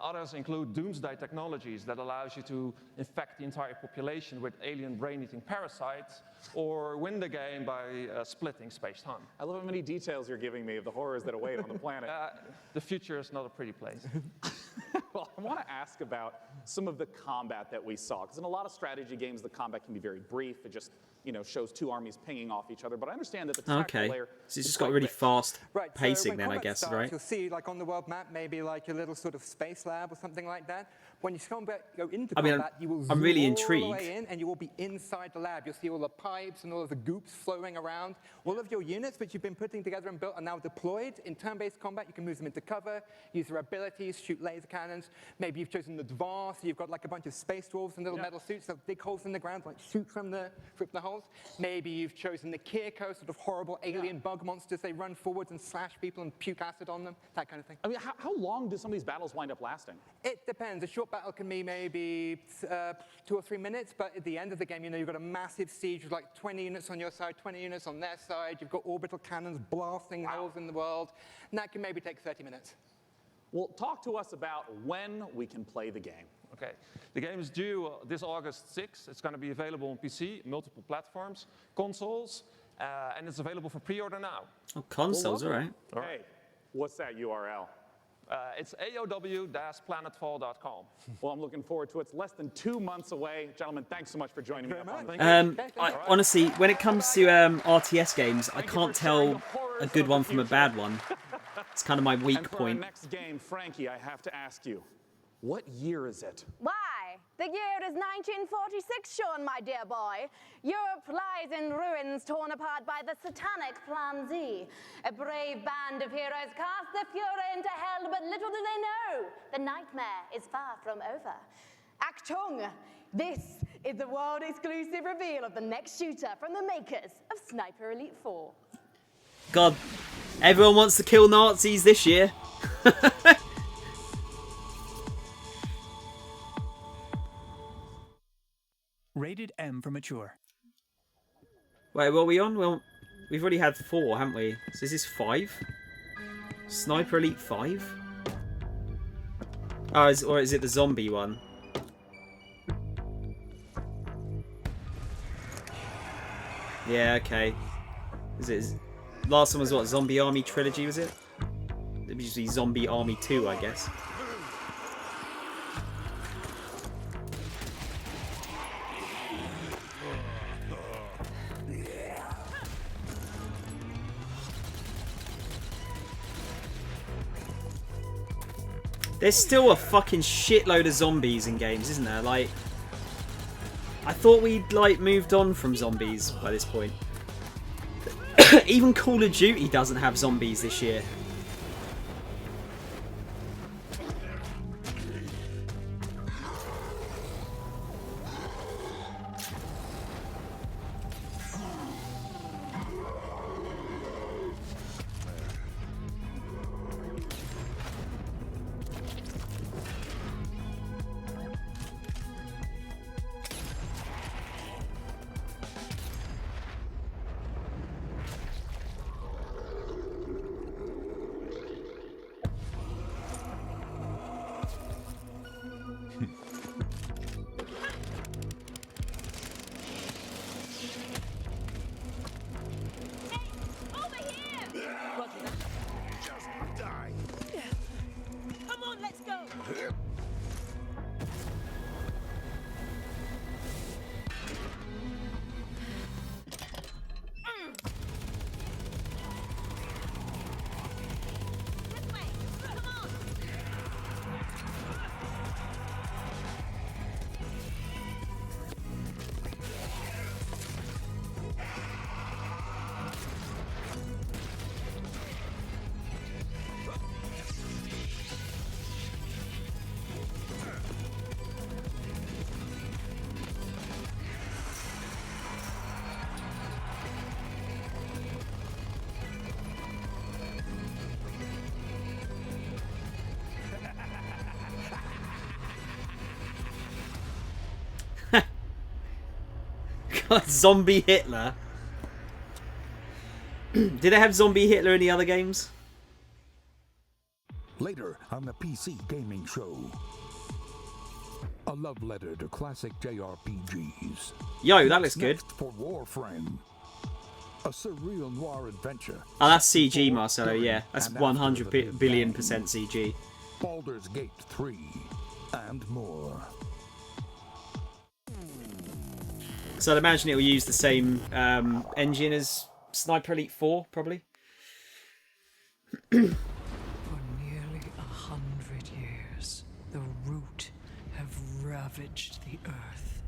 Others include doomsday technologies that allows you to infect the entire population with alien brain-eating parasites or win the game by splitting space-time. I love how many details you're giving me of the horrors that await on the planet. The future is not a pretty place. Well, I want to ask about some of the combat that we saw, because in a lot of strategy games, the combat can be very brief. It just, shows two armies pinging off each other. But I understand that the tactical layer So it's just got really fast pacing then, I guess, starts, right? You'll see, like on the world map, maybe like a little sort of space lab or something like that. When you go into combat, you will zoom really all intrigued. the way in, and you will be inside the lab. You'll see all the pipes and all of the goops flowing around. All of your units, which you've been putting together and built, are now deployed. In turn-based combat, you can move them into cover, use their abilities, shoot laser cannons. Maybe you've chosen the Dvar, so you've got like a bunch of space dwarves in little metal suits that dig holes in the ground, like shoot from the holes. Maybe you've chosen the Kirko, sort of horrible alien bug monsters. They run forwards and slash people and puke acid on them, that kind of thing. I mean, how long do some of these battles wind up lasting? It depends. A short battle can be maybe 2 or 3 minutes, but at the end of the game, you've got a massive siege with like 20 units on your side, 20 units on their side. You've got orbital cannons blasting holes in the world, and that can maybe take 30 minutes. Well, talk to us about when we can play the game. Okay, the game is due this August 6th. It's going to be available on PC, multiple platforms, consoles, and it's available for pre-order now. Oh, consoles, all right. Hey, what's that URL? It's aow-planetfall.com. Well, I'm looking forward to it. It's less than 2 months away. Gentlemen, thanks so much for joining me. Honestly, when it comes to RTS games, I can't tell a good one from a bad one. It's kind of my weak and for point. our next game, Frankie, I have to ask you, what year is it? Why, the year is 1946, Sean, my dear boy. Europe lies in ruins torn apart by the satanic Plan Z. A brave band of heroes cast the Fuhrer into hell, but little do they know, the nightmare is far from over. Achtung! This is the world-exclusive reveal of the next shooter from the makers of Sniper Elite 4. God, everyone wants to kill Nazis this year. Rated M for mature. Wait, what are we on? Well, we've already had 4, haven't we? So is this 5? Sniper Elite 5? Oh, or is it the zombie one? Yeah, okay. Last one was what? Zombie Army Trilogy, was it? It was usually Zombie Army 2, I guess. There's still a fucking shitload of zombies in games, isn't there? Like, I thought we'd like moved on from zombies by this point. Even Call of Duty doesn't have zombies this year. God, Zombie Hitler. Did they have Zombie Hitler in the other games? Later on the PC Gaming Show. A love letter to classic JRPGs. Yo, that looks good. Next for Warframe. A surreal noir adventure. Oh, that's CG, Marcelo, yeah. That's 100 billion % CG. Baldur's Gate 3 and more. So I'd imagine it will use the same engine as Sniper Elite 4, probably. For nearly 100 years, the Root have ravaged the Earth.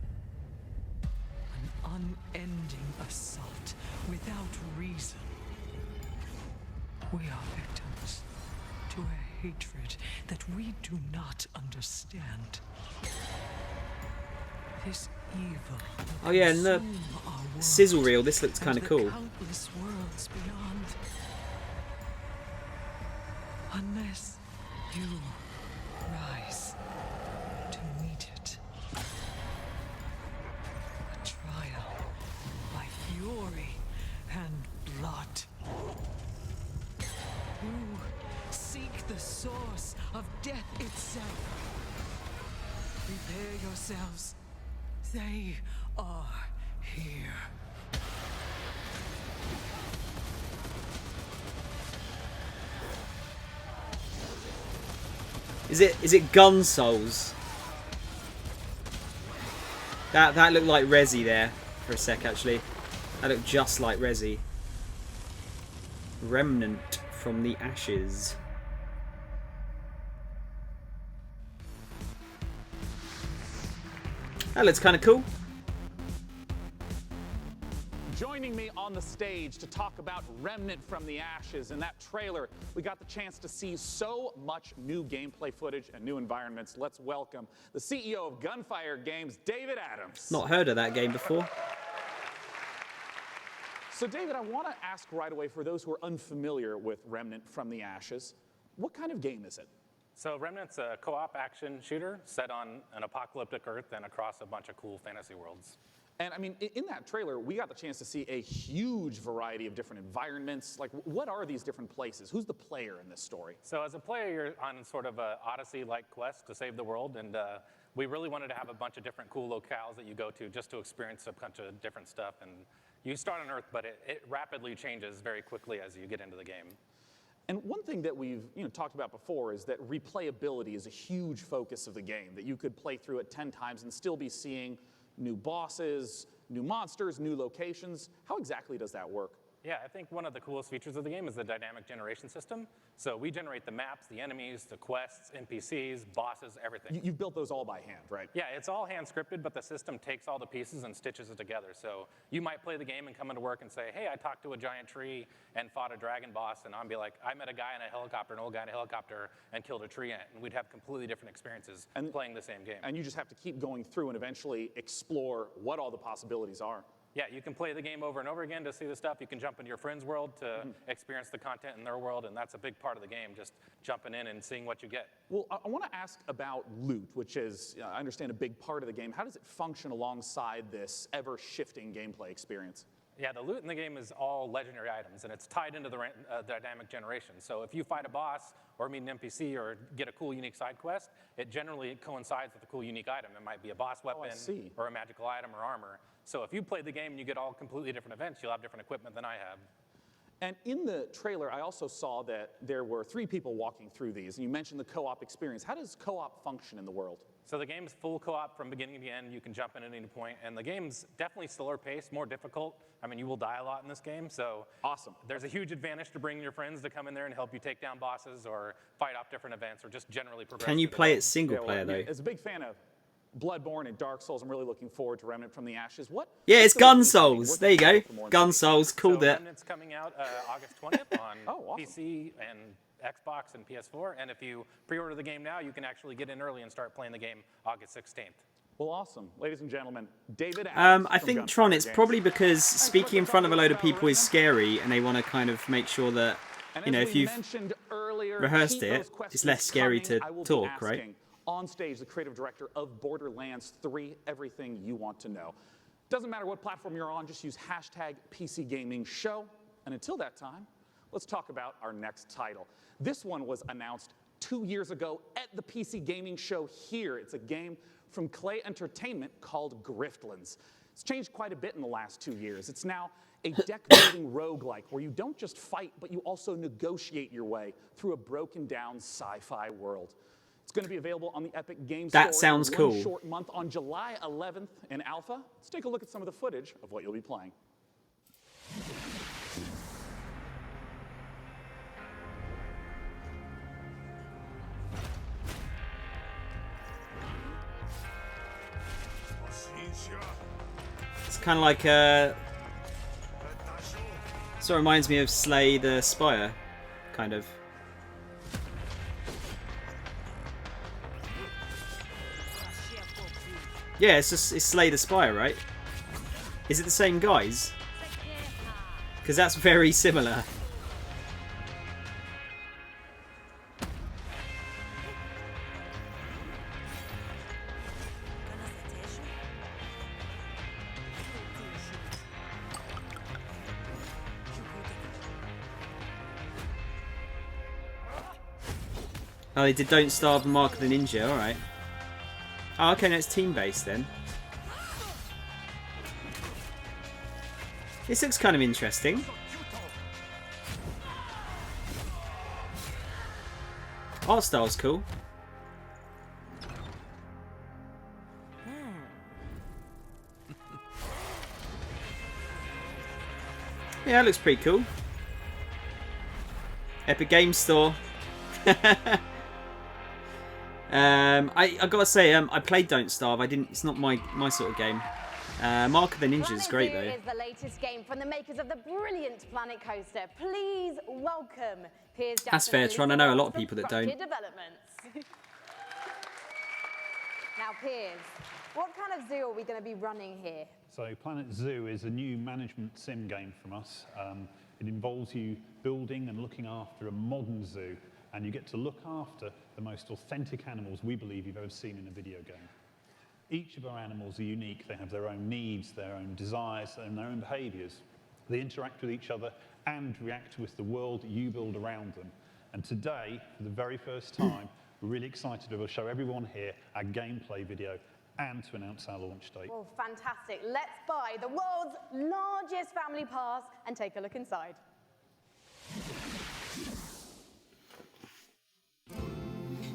An unending assault without reason. We are victims to a hatred that we do not understand. This evil. Oh yeah, and the sizzle reel, this looks kind of cool. Countless worlds beyond. Unless you rise to meet it. A trial by fury and blood. You seek the source of death itself. Prepare yourselves. They are here. Is it Gun Souls? That looked like Resi there for a sec, actually. That looked just like Resi. Remnant from the Ashes. That looks kind of cool. Joining me on the stage to talk about Remnant from the Ashes. In that trailer, we got the chance to see so much new gameplay footage and new environments. Let's welcome the CEO of Gunfire Games, David Adams. Not heard of that game before. So David, I want to ask right away, for those who are unfamiliar with Remnant from the Ashes, what kind of game is it? So Remnant's a co-op action shooter set on an apocalyptic Earth and across a bunch of cool fantasy worlds. And I mean, in that trailer, we got the chance to see a huge variety of different environments. Like, what are these different places? Who's the player in this story? So as a player, you're on sort of a Odyssey-like quest to save the world, and we really wanted to have a bunch of different cool locales that you go to just to experience a bunch of different stuff. And you start on Earth, but it rapidly changes very quickly as you get into the game. And one thing that we've talked about before is that replayability is a huge focus of the game, that you could play through it 10 times and still be seeing new bosses, new monsters, new locations. How exactly does that work? Yeah, I think one of the coolest features of the game is the dynamic generation system. So we generate the maps, the enemies, the quests, NPCs, bosses, everything. You've built those all by hand, right? Yeah, it's all hand scripted, but the system takes all the pieces and stitches it together. So you might play the game and come into work and say, hey, I talked to a giant tree and fought a dragon boss, and I'll be like, I met a guy in a helicopter, an old guy in a helicopter, and killed a tree ant. And we'd have completely different experiences playing the same game. And you just have to keep going through and eventually explore what all the possibilities are. Yeah, you can play the game over and over again to see the stuff. You can jump into your friend's world to experience the content in their world, and that's a big part of the game, just jumping in and seeing what you get. Well, I want to ask about loot, which is, I understand, a big part of the game. How does it function alongside this ever-shifting gameplay experience? Yeah, the loot in the game is all legendary items, and it's tied into the dynamic generation. So if you fight a boss or meet an NPC or get a cool, unique side quest, it generally coincides with a cool, unique item. It might be a boss weapon or a magical item or armor. So if you play the game and you get all completely different events, you'll have different equipment than I have. And in the trailer, I also saw that there were 3 people walking through these, and you mentioned the co-op experience. How does co-op function in the world? So the game's full co-op from beginning to end. You can jump in at any point, and the game's definitely slower paced, more difficult. I mean, you will die a lot in this game, so awesome. There's a huge advantage to bringing your friends to come in there and help you take down bosses or fight off different events or just generally progress. Can you play it single player, though? As a big fan of Bloodborne and Dark Souls, I'm really looking forward to Remnant from the Ashes. Yeah, it's Gun Souls. There you go. Gun Souls. Called it. Remnant's coming out August 20th on PC and Xbox and PS4. And if you pre-order the game now, you can actually get in early and start playing the game August 16th. Well, awesome. Ladies and gentlemen, David Adams I think, Tron, it's probably because speaking in front of a load of people is scary, and they want to kind of make sure that, you know, if you've rehearsed it, it's less scary to talk, right? On stage, the creative director of Borderlands 3, everything you want to know. Doesn't matter what platform you're on, just use hashtag PCGamingShow. And until that time, let's talk about our next title. This one was announced 2 years ago at the PC Gaming Show here. It's a game from Clay Entertainment called Griftlands. It's changed quite a bit in the last 2 years. It's now a deck-building roguelike where you don't just fight, but you also negotiate your way through a broken-down sci-fi world. It's going to be available on the Epic Games Store. That sounds cool. In one short month on July 11th in alpha. Let's take a look at some of the footage of what you'll be playing. It's kind of like sort of reminds me of Slay the Spire, kind of. Yeah, it's Slay the Spire, right? Is it the same guys? Because that's very similar. Oh, they did Don't Starve and Mark of the Ninja, alright. Oh, okay, no, it's team-based then. This looks kind of interesting. Art style's cool. Yeah, that looks pretty cool. Epic Games Store. I gotta say, I played Don't Starve. I didn't. It's not my sort of game. Mark of the Ninja is great though. Is the latest game from the makers of the brilliant Planet Coaster. Please welcome Piers Jackson. That's fair, Tron. I know a lot of people that don't. Developments. Now, Piers, what kind of zoo are we going to be running here? So Planet Zoo is a new management sim game from us. It involves you building and looking after a modern zoo, and you get to look after the most authentic animals we believe you've ever seen in a video game. Each of our animals are unique. They have their own needs, their own desires, and their own behaviors. They interact with each other and react with the world that you build around them. And today, for the very first time, we're really excited to be able to show everyone here our gameplay video and to announce our launch date. Well, fantastic. Let's buy the world's largest family pass and take a look inside.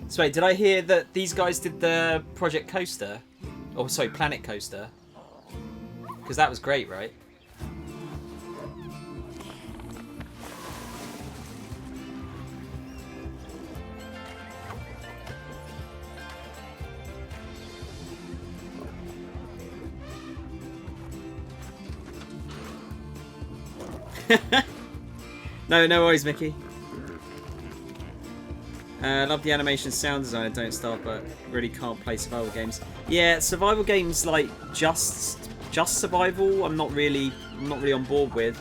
So wait, did I hear that these guys did the Project Coaster? Oh, sorry, Planet Coaster. Because that was great, right? No worries, Mickey. Love the animation, sound design, and don't start, but really can't play survival games. Yeah, survival games like just survival. I'm not really on board with.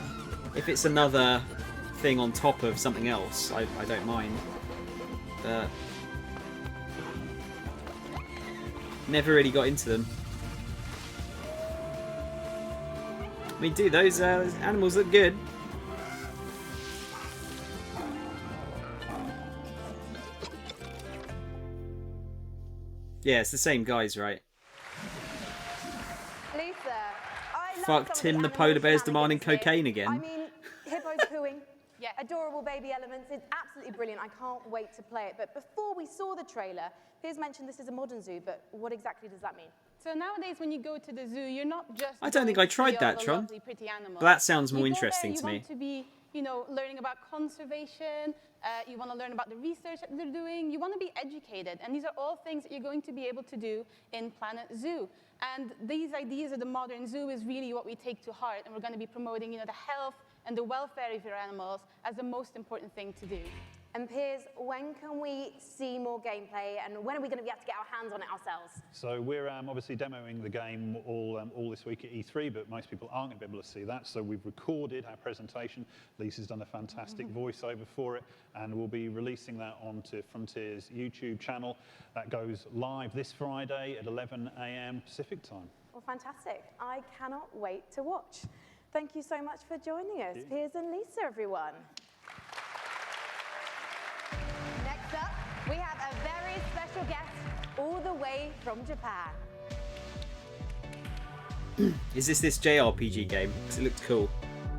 If it's another thing on top of something else, I don't mind. But never really got into them. I mean, dude, those animals look good. Yeah, it's the same guys, right? Lisa, I love Fuck some of Tim the animal polar bear's shenanigans demanding here. cocaine I again. mean, hippos cooing, adorable baby elements. It's absolutely brilliant. I can't wait to play it. But before we saw the trailer, Piers mentioned this is a modern zoo, but what exactly does that mean? So nowadays, when you go to the zoo, you're not just. I don't think I tried that, Tron. Pretty animals. But that sounds more You go interesting there, to me. You want to be, learning about conservation. You want to learn about the research that they're doing. You want to be educated, and these are all things that you're going to be able to do in Planet Zoo. And these ideas of the modern zoo is really what we take to heart, and we're going to be promoting, the health and the welfare of your animals as the most important thing to do. And Piers, when can we see more gameplay, and when are we going to be able to get our hands on it ourselves? So we're obviously demoing the game all this week at E3, but most people aren't going to be able to see that. So we've recorded our presentation. Lisa's done a fantastic voiceover for it, and we'll be releasing that onto Frontier's YouTube channel. That goes live this Friday at 11 a.m. Pacific time. Well, fantastic. I cannot wait to watch. Thank you so much for joining us, Piers and Lisa, everyone. Next up, we have a very special guest all the way from Japan. Is this JRPG game? Because it looked cool.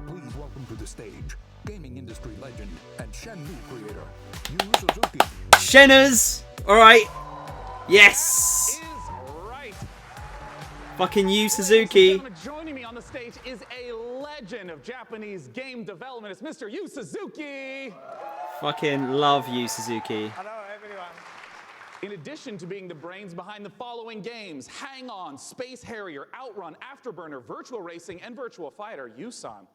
Please welcome to the stage gaming industry legend and Shenmue creator, Yu Suzuki. Sheners! Alright. Yes! Right. Fucking Yu Suzuki. Joining me on the stage is a legend of Japanese game development. It's Mr. Yu Suzuki. Fucking love Yu Suzuki. Hello, everyone. In addition to being the brains behind the following games, Hang On, Space Harrier, Outrun, Afterburner, Virtual Racing, and Virtual Fighter, Yusan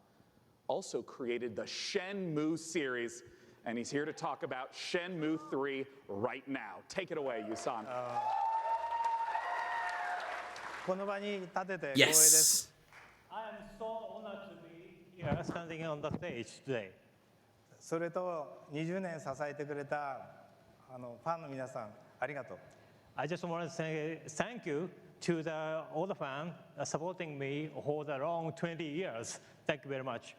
also created the Shenmue series. And he's here to talk about Shenmue 3 right now. Take it away, Yusan. Yes. I am so honored to be here standing on the stage today. それと20年支えてくれたファンの皆さんありがとう。I just want to say thank you to all the fans supporting me for the long 20 years. Thank you very much.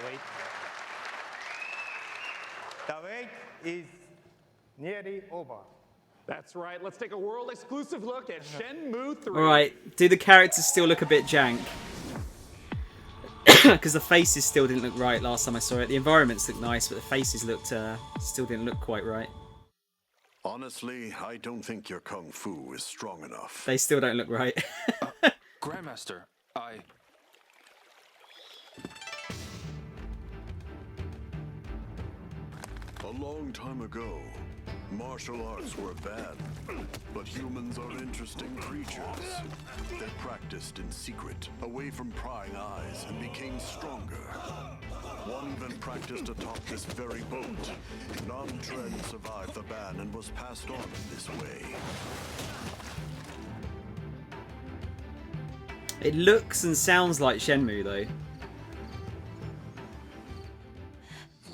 Wait. The wait is nearly over. That's right. Let's take a world exclusive look at Shenmue 3. Alright, do the characters still look a bit jank? Because the faces still didn't look right last time I saw it. The environments looked nice, but the faces looked still didn't look quite right. Honestly, I don't think your kung fu is strong enough. They still don't look right. Grandmaster, A long time ago, martial arts were bad, but humans are interesting creatures. They practiced in secret, away from prying eyes, and became stronger. One even practiced atop this very boat. Nam Tren survived the ban and was passed on in this way. It looks and sounds like Shenmue, though.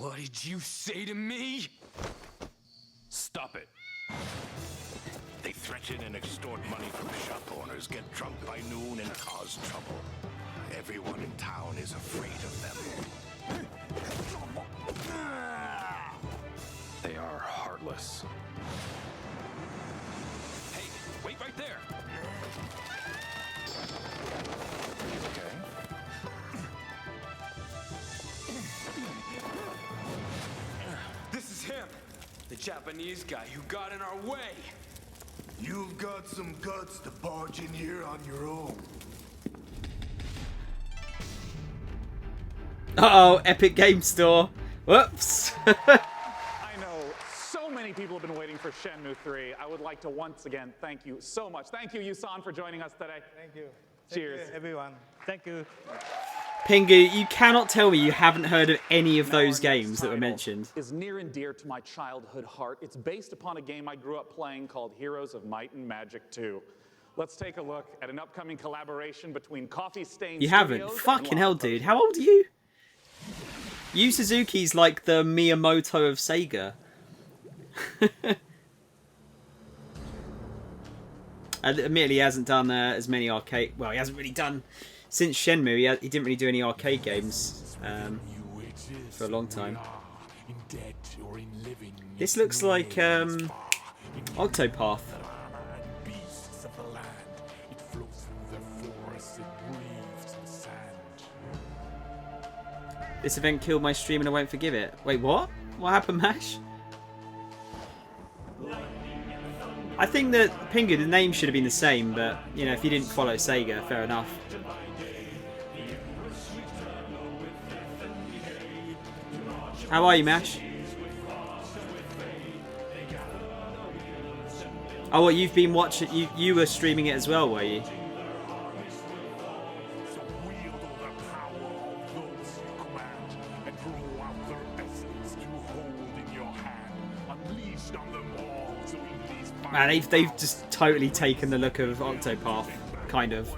what did you say to me? Stop it. They threaten and extort money from shop owners, get drunk by noon, and cause trouble. Everyone in town is afraid of them. They are heartless. Hey, wait right there! Okay. This is him, the Japanese guy who got in our way. You've got some guts to barge in here on your own. Uh-oh, Epic Game Store. Whoops. I know so many people have been waiting for Shenmue 3. I would like to once again thank you so much. Thank you, Yusan, for joining us today. Thank you. Cheers. Thank you, everyone. Thank you. Pingu, you cannot tell me you haven't heard of any of those games that were mentioned. Is near and dear to my childhood heart. It's based upon a game I grew up playing called Heroes of Might and Magic 2. Let's take a look at an upcoming collaboration between Coffee Stain You Studios haven't? and Fucking hell, Lava dude. Potion. How old are you? Yu Suzuki's like the Miyamoto of Sega. Admittedly, he hasn't done as many arcade... Well, he hasn't really done... Since Shenmue, he didn't really do any arcade games for a long time. This looks like Octopath. This event killed my stream and I won't forgive it. Wait, what? What happened, Mash? I think that Pingu, the name should have been the same, but, you know, if you didn't follow Sega, fair enough. How are you, Mash? Oh, what, you've been watching... You were streaming it as well, were you? Man, they've just totally taken the look of Octopath, kind of.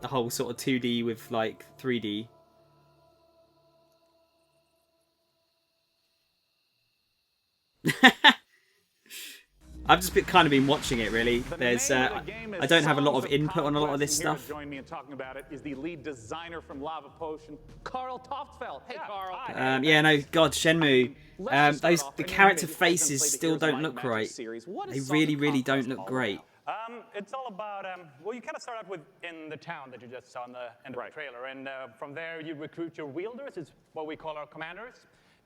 The whole sort of 2D with, like, 3D. I've just kind of been watching it, really. There's, I don't have a lot of input on a lot of this stuff. Join me in talking about it is the lead designer from Lava Potion, Carl Toftfeld. Hey, Carl. Yeah, no, God, Shenmue. The character faces still don't look right. They really, really don't look great. It's all about, well, you kind of start out with in the town that you just saw in the end of the trailer, and from there you recruit your wielders, it's what we call our commanders.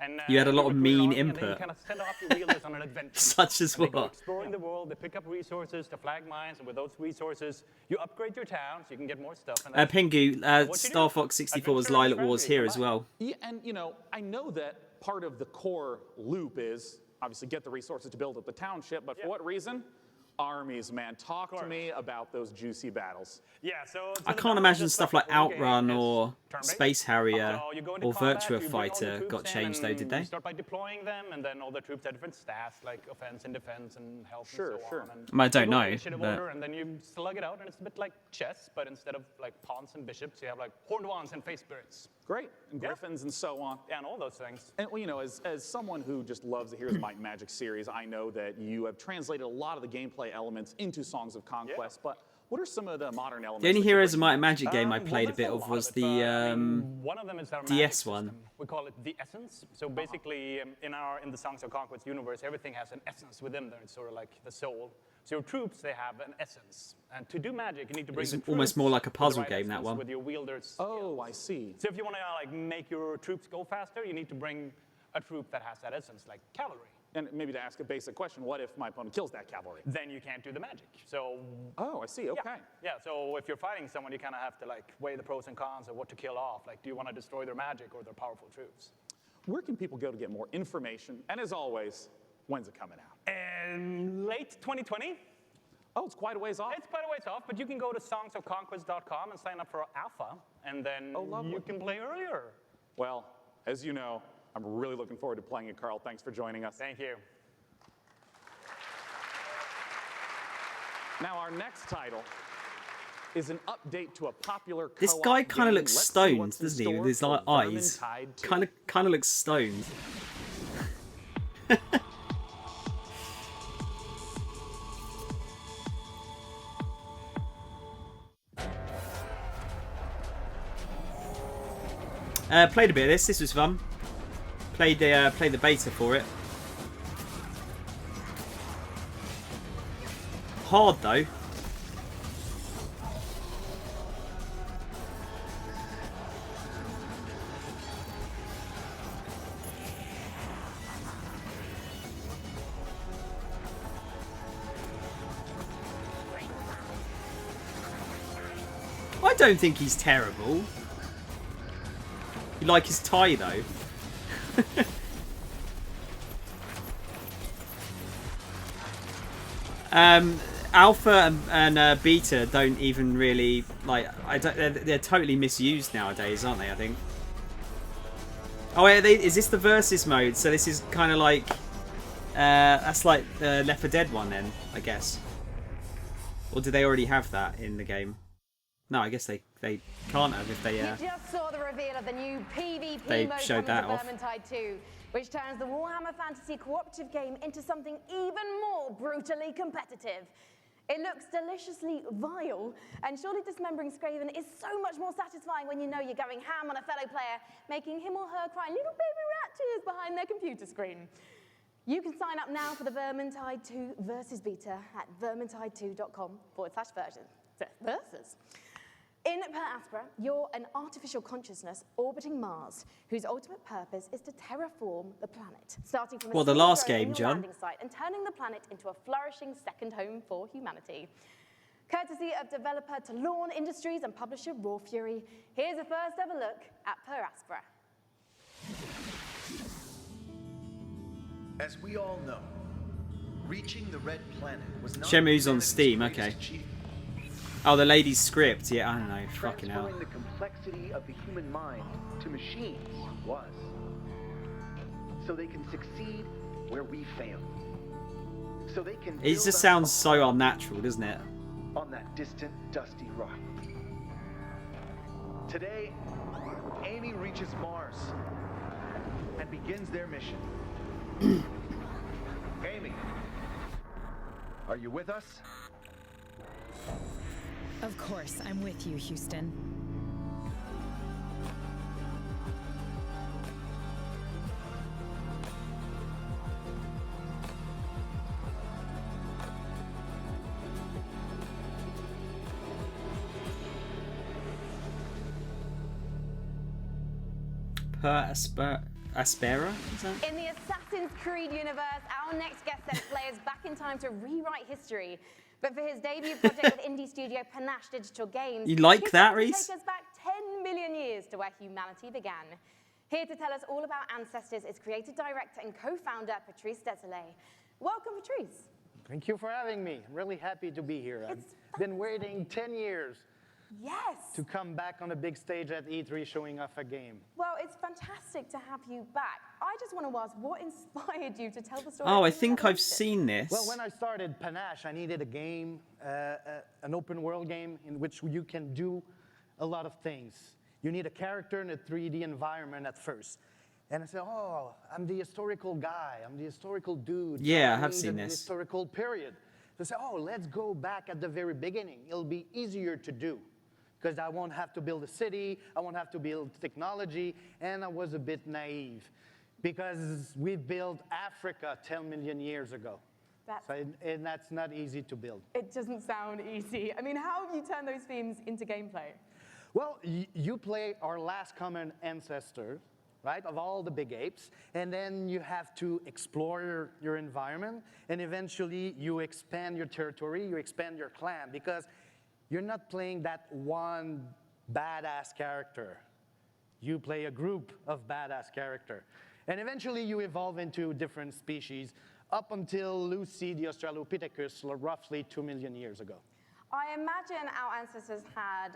And, You had a lot of mean and then you input. kind of send off your wielders on an adventure. Such as And they go what? exploring the world, they pick up resources to flag mines, and with those resources, you upgrade your town so you can get more stuff. And that's Pingu, what you Star do. Fox 64's Lilac Wars here as well. Yeah, and you know, I know that part of the core loop is obviously get the resources to build up the township, but for what reason? Armies, man. Talk to me about those juicy battles. Yeah, so I can't imagine stuff like Outrun or Space Harrier or Virtua Fighter got changed though, did they? You start by deploying them, and then all the troops have different stats, like offense and defense and health and so on. And I don't you go in know, initiative but- order, and then you slug it out, and it's a bit like chess, but instead of like pawns and bishops, you have like horned wands and face spirits. Great, and griffins and so on. Yeah, and all those things. And well, you know, as someone who just loves the Heroes of Might and Magic series, I know that you have translated a lot of the gameplay elements into Songs of Conquest, but what are some of the modern elements? The only that you're Heroes of bringing Might and Magic game I played a bit of was the one of them is our DS magic one. system. We call it the essence. So basically, in the Songs of Conquest universe, everything has an essence within there. It's sort of like the soul. So your troops, they have an essence. And to do magic, you need to bring It's the troops almost more like a to the puzzle right game, that essence one. With your wielders. Oh, I see. So if you want to like make your troops go faster, you need to bring a troop that has that essence, like cavalry. And maybe to ask a basic question, what if my opponent kills that cavalry? Then you can't do the magic. So. Oh, I see. Okay. Yeah. So if you're fighting someone, you kind of have to like weigh the pros and cons of what to kill off. Like, do you want to destroy their magic or their powerful troops? Where can people go to get more information? And as always, when's it coming out? And late 2020. Oh, it's quite a ways off. It's quite a ways off, but you can go to songsofconquest.com and sign up for alpha, and then you can play earlier. Well, as you know, I'm really looking forward to playing it, Carl. Thanks for joining us. Thank you. Now, our next title is an update to a popular This co-op guy kind of game. looks Let's see stoned, what's in doesn't he? store With his for eyes. Vermintide 2. Kind of looks stoned. Played a bit of this. This was fun. Played the beta for it. Hard though. I don't think he's terrible. You like his tie though. Alpha and beta don't even really like. They're totally misused nowadays, aren't they? I think. Oh, is this the versus mode? So this is kind of like that's like the Left 4 Dead one, then I guess. Or do they already have that in the game? No, I guess they can't have if they. You just saw the reveal of the new PvP They mode showed coming that to off. Vermintide 2, which turns the Warhammer Fantasy cooperative game into something even more brutally competitive. It looks deliciously vile, and surely dismembering Skaven is so much more satisfying when you know you're going ham on a fellow player, making him or her cry little baby rat tears behind their computer screen. You can sign up now for the Vermintide 2 versus beta at vermintide2.com/versus. In Per Aspera, you're an artificial consciousness orbiting Mars, whose ultimate purpose is to terraform the planet, starting from a The single last drone game, in your John. landing site and turning the planet into a flourishing second home for humanity. Courtesy of developer Talon Industries and publisher Raw Fury, here's a first ever look at Per Aspera. As we all know, reaching the Red Planet was not Shemu's on Steam. Okay. Oh, the lady's script. Yeah, I don't know. Fucking hell. transferring the complexity of the human mind to machines was. So they can succeed where we fail. So they can It just sounds so unnatural, doesn't it? on that distant, dusty rock. Today, Amy reaches Mars and begins their mission. Amy, are you with us? Of course, I'm with you, Houston. Per Aspera? Is that? In the Assassin's Creed universe, our next guest sends players back in time to rewrite history. But for his debut project with indie studio Panache Digital Games, You like he's that, going to Reese? take us back 10 million years to where humanity began. Here to tell us all about ancestors is creative director and co-founder Patrice Desolé. Welcome, Patrice. Thank you for having me. I'm really happy to be here. I've been waiting 10 years to come back on a big stage at E3 showing off a game. Well, it's fantastic to have you back. I just want to ask, what inspired you to tell the story? Oh, I of think I've Evolution? seen this. Well, when I started Panache, I needed a game, an open world game in which you can do a lot of things. You need a character in a 3D environment at first. And I said, oh, I'm the historical guy. I'm the historical dude. Yeah, I I have need seen an this. historical period. So I said, oh, let's go back at the very beginning. It'll be easier to do because I won't have to build a city. I won't have to build technology. And I was a bit naive because we built Africa 10 million years ago. And that's not easy to build. It doesn't sound easy. I mean, how have you turned those themes into gameplay? Well, you play our last common ancestor, right, of all the big apes, and then you have to explore your environment, and eventually you expand your territory, you expand your clan, because you're not playing that one badass character. You play a group of badass character. And eventually you evolve into different species, up until Lucy the Australopithecus roughly 2 million years ago. I imagine our ancestors had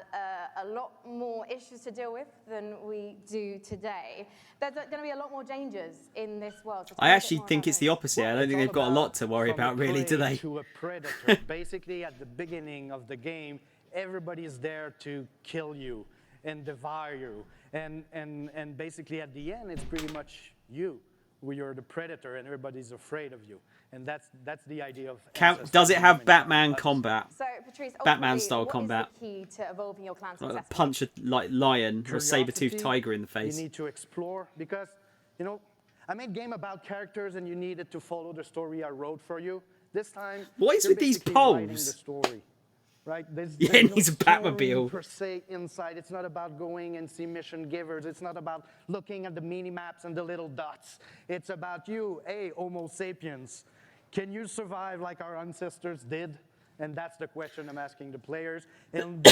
a lot more issues to deal with than we do today. There's going to be a lot more dangers in this world. So I actually think it's the opposite. I don't think they've got a lot to worry about, really, do they? To a predator. Basically, at the beginning of the game, everybody is there to kill you and devour you. And basically, at the end, it's pretty much you. You're the predator, and everybody's afraid of you. And that's the idea of Does it have Batman combat? So, Patrice, Batman-style combat? What is the key to evolving your clan Like successfully? punch a lion or a saber-toothed Curiosity, tiger in the face. You need to explore because, you know, I made a game about characters and you needed to follow the story I wrote for you. This time, What is you're with these basically writing the poles? story, right? There's Yeah, no it needs a story Batmobile. per se inside. It's not about going and see mission givers. It's not about looking at the mini maps and the little dots. It's about you, hey, Homo sapiens. Can you survive like our ancestors did? And that's the question I'm asking the players. And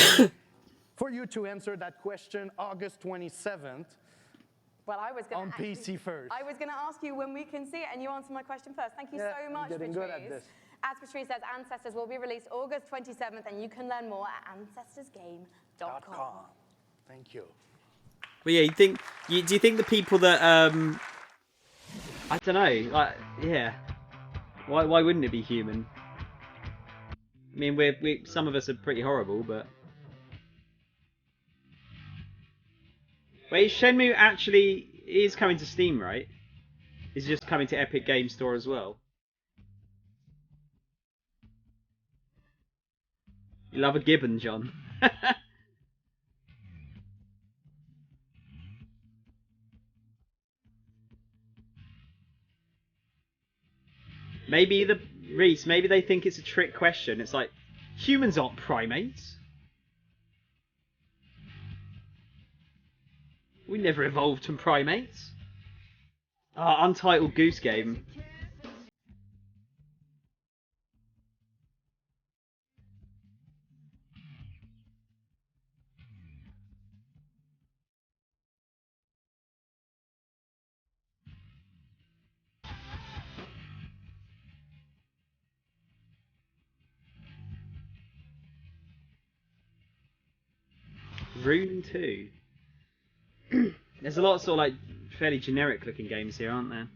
for you to answer that question, August 27th, Well, I was going on PC first. I was going to ask you when we can see it, and you answered my question first. Thank you Yeah, so much, getting Patrice. good at this. As Patrice says, Ancestors will be released August 27th, and you can learn more at ancestorsgame.com. Thank you. But yeah, do you think the people that I don't know, like, yeah, why wouldn't it be human? I mean, we some of us are pretty horrible, but wait, Shenmue actually is coming to Steam, right? Is it just coming to Epic Game Store as well? You love a gibbon, John. Maybe Reese, maybe they think it's a trick question. It's like, humans aren't primates. We never evolved from primates. Ah, Untitled Goose Game. Rune 2. There's a lot of sort of like fairly generic looking games here, aren't there?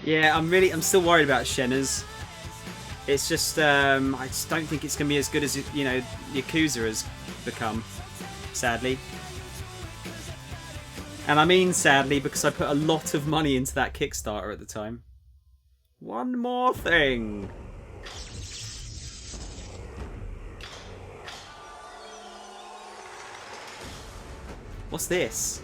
Yeah, I'm still worried about Shenna's. It's just, I just don't think it's going to be as good as, you know, Yakuza has become, sadly. And I mean sadly because I put a lot of money into that Kickstarter at the time. One more thing. What's this?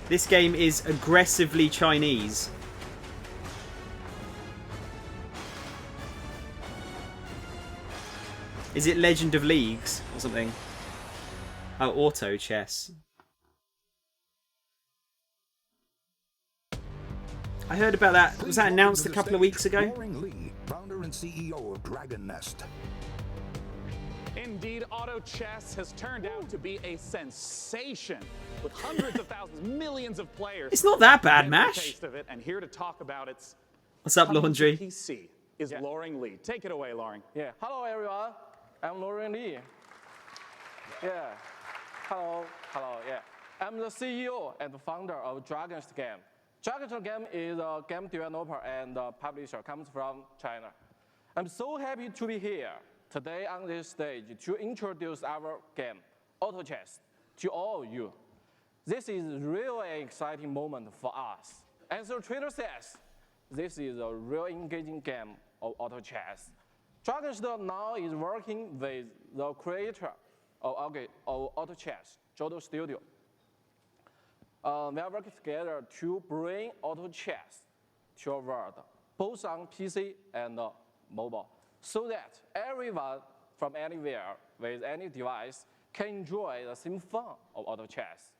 This game is aggressively Chinese. Is it Legend of Leagues or something? Oh, auto chess. I heard about that. Was that announced a couple of weeks ago? Loring Lee, founder and CEO of Dragon Nest. Indeed, auto chess has turned out to be a sensation with hundreds of thousands, millions of players. It's not that bad, Getting Mash. a taste of it, and here to talk about its What's up, coming to Laundry? PC is Loring Lee. Take it away, Loring. Yeah. Hello, everyone. I'm Loring Lee. Yeah. Hello. Yeah. I'm the CEO and founder of Dragon's Game. Dragon's Game is a game developer and publisher, comes from China. I'm so happy to be here today on this stage to introduce our game, Auto Chess, to all of you. This is really an exciting moment for us. As the trailer says, this is a real engaging game of auto chess. Dragon's now is working with the creator of auto chess, Jodo Studio. We are working together to bring auto chess to a world, both on PC and mobile, so that everyone from anywhere with any device can enjoy the same fun of auto chess.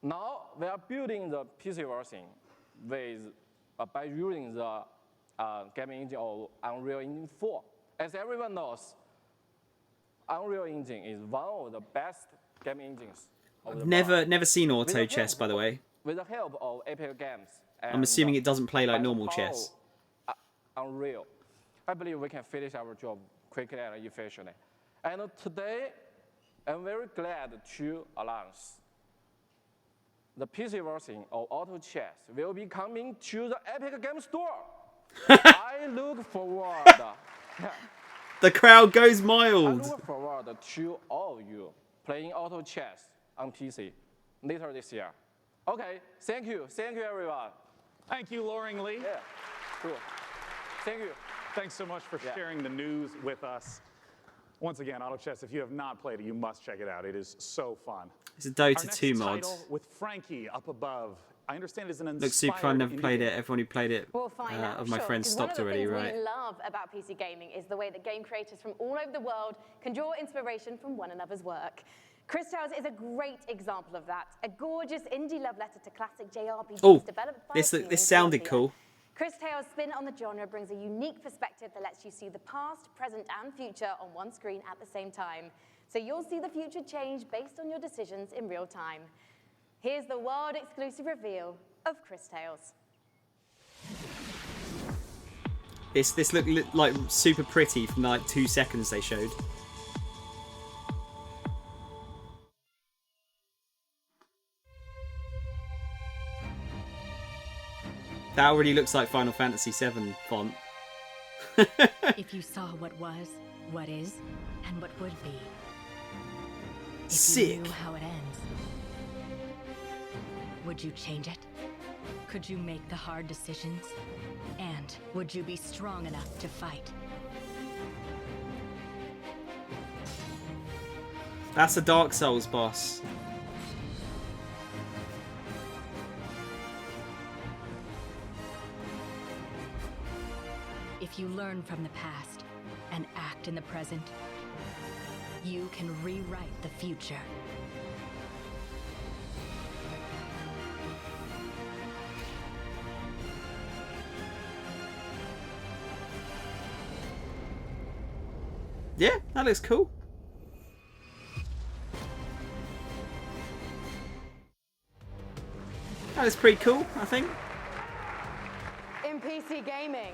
Now we are building the PC version by using the gaming engine of Unreal Engine 4. As everyone knows, Unreal Engine is one of the best gaming engines. I've never seen auto chess, by the way. With the help of Epic Games. I'm assuming it doesn't play like normal chess. Unreal. I believe we can finish our job quickly and efficiently. And today, I'm very glad to announce the PC version of Auto Chess will be coming to the Epic Game Store. I look forward. The crowd goes mild. I look forward to all of you playing Auto Chess on PC later this year. Okay, thank you everyone. Thank you, Loring Lee. Yeah, cool. Thank you. Thanks so much for sharing the news with us. Once again, Auto Chess, if you have not played it, you must check it out. It is so fun. It's a Dota Our next 2 mod. title with Frankie up above I understand it's an inspired Looks super fun. Never indie played game. it. Everyone who played it We'll find out, of my sure, friends 'cause stopped already, one of the right? things we love about PC gaming is the way that game creators from all over the world can draw inspiration from one another's work. Chris Tales is a great example of that. A gorgeous indie love letter to classic JRPGs Oh, developed by this a team in sounded Colombia. cool. Chris Tales' spin on the genre brings a unique perspective that lets you see the past, present, and future on one screen at the same time. So you'll see the future change based on your decisions in real time. Here's the world-exclusive reveal of Chris Tales. This looked like super pretty from like 2 seconds they showed. That already looks like Final Fantasy VII font. If you saw what was, what is, and what would be. If Sick. you knew how it ends, would you change it? Could you make the hard decisions? And would you be strong enough to fight? That's a Dark Souls boss. If you learn from the past and act in the present, you can rewrite the future. Yeah, that looks cool. That is pretty cool, I think. In PC gaming,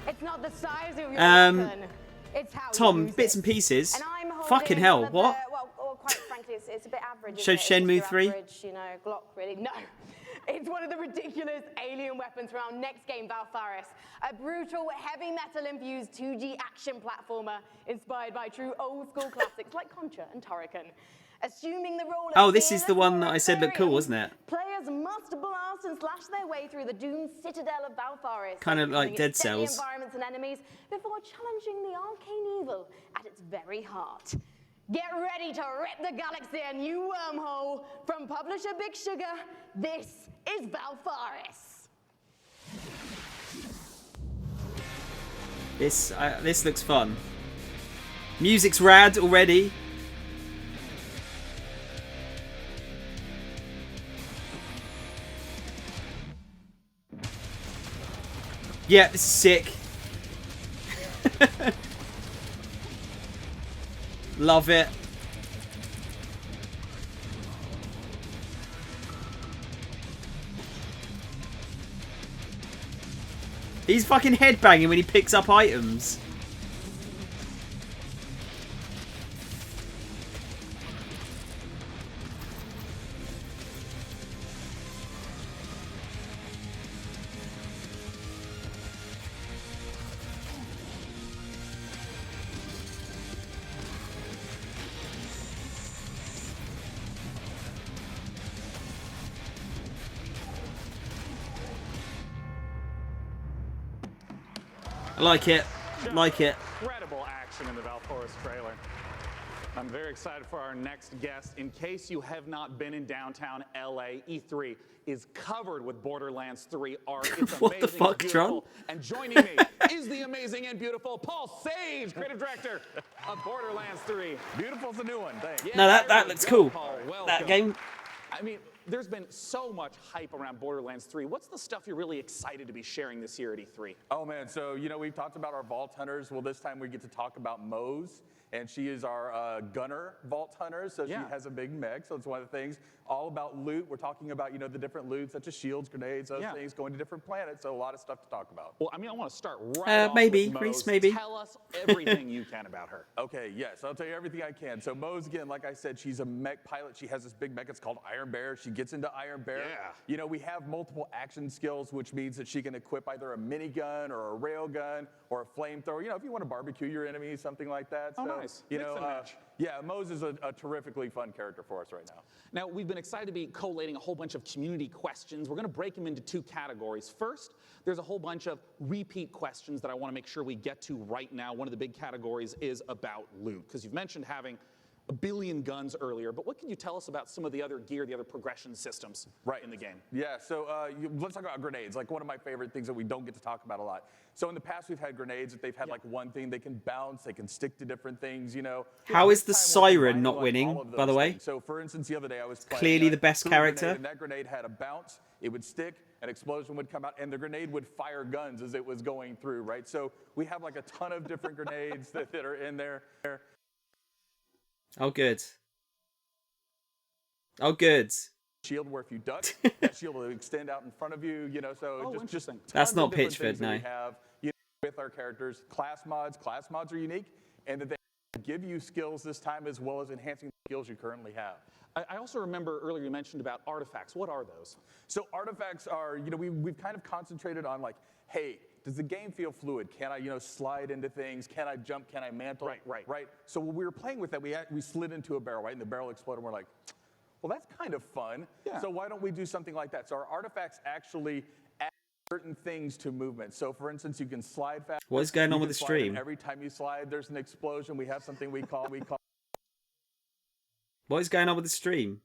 it's not the size of your weapon, it's how Tom, you use bits it. and pieces. And I'm holding Fucking hell, one of what? well, quite frankly, it's a bit average. Show isn't it? It's just Shenmue your 3? Average, you know, Glock, really. No. It's one of the ridiculous alien weapons from our next game, Valfaris. A brutal, heavy metal-infused 2D action platformer inspired by true old-school classics like Contra and Turrican. Assuming the role of Oh, this is the fearless one that I said looked cool, Valkyrian, wasn't it? Players must blast and slash their way through the doomed citadel of Valfaris. Kind of like overcoming Dead its deadly Cells. environments and enemies before challenging the arcane evil at its very heart. Get ready to rip the galaxy a new wormhole. From publisher Big Sugar, this is Valfaris. This looks fun. Music's rad already. Yeah, this is sick. Love it. He's fucking headbanging when he picks up items. I like it. Like it. Incredible action in the Valfaris trailer. I'm very excited for our next guest. In case you have not been in downtown LA, E3 is covered with Borderlands 3 art. It's What amazing, the fuck, beautiful. John? And joining me is the amazing and beautiful Paul Sage, creative director of Borderlands 3. Beautiful's the new one. Thanks. Yeah, No, that there we looks go, cool. Paul. That Welcome. game. I mean, there's been so much hype around Borderlands 3. What's the stuff you're really excited to be sharing this year at E3? Oh man, so we've talked about our Vault Hunters. Well, this time we get to talk about Mose, and she is our gunner Vault Hunter, so Yeah. she has a big mech, so it's one of the things. All about loot. We're talking about, the different loot, such as shields, grenades, those Yeah. things, going to different planets, so a lot of stuff to talk about. Well, I mean, I want to start right off maybe, with Mose. Reese, maybe. Tell us everything you can about her. Okay, yes, I'll tell you everything I can. So Mose, again, like I said, she's a mech pilot. She has this big mech. It's called Iron Bear. She gets into Iron Bear. Yeah. We have multiple action skills, which means that she can equip either a minigun or a railgun or a flamethrower. If you want to barbecue your enemies, something like that. Oh, so, nice. Mix and match. Yeah, Mose is a terrifically fun character for us right now. Now, we've been excited to be collating a whole bunch of community questions. We're going to break them into two categories. First, there's a whole bunch of repeat questions that I want to make sure we get to right now. One of the big categories is about loot, because you've mentioned having a billion guns earlier, but what can you tell us about some of the other gear, the other progression systems in the game? Yeah, so let's talk about grenades, like one of my favorite things that we don't get to talk about a lot. So in the past, we've had grenades that they've had like one thing, they can bounce, they can stick to different things, you know. How is the Siren not winning, by the way? So for instance, the other day I was playing, clearly the best threw a grenade, character. and that grenade had a bounce, it would stick, an explosion would come out, and the grenade would fire guns as it was going through, right? So we have like a ton of different grenades that are in there. Oh, good. Oh, good. Shield where if you duck, that shield will extend out in front of you, you know, so just That's not different Pitchford, things that no. we have, you know, with our characters. Class mods are unique, and that they give you skills this time as well as enhancing the skills you currently have. I also remember earlier you mentioned about artifacts. What are those? So artifacts are, you know, we've kind of concentrated on like, hey, does the game feel fluid? Can I, you know, slide into things? Can I jump? Can I mantle? Right. So when we were playing with that, we slid into a barrel, right? And the barrel exploded, and we're like, well, that's kind of fun. Yeah. So why don't we do something like that? So our artifacts actually add certain things to movement. So for instance, you can slide fast. What is going on You with can the slide, stream? and every time you slide, there's an explosion. We have something we call What is going on with the stream?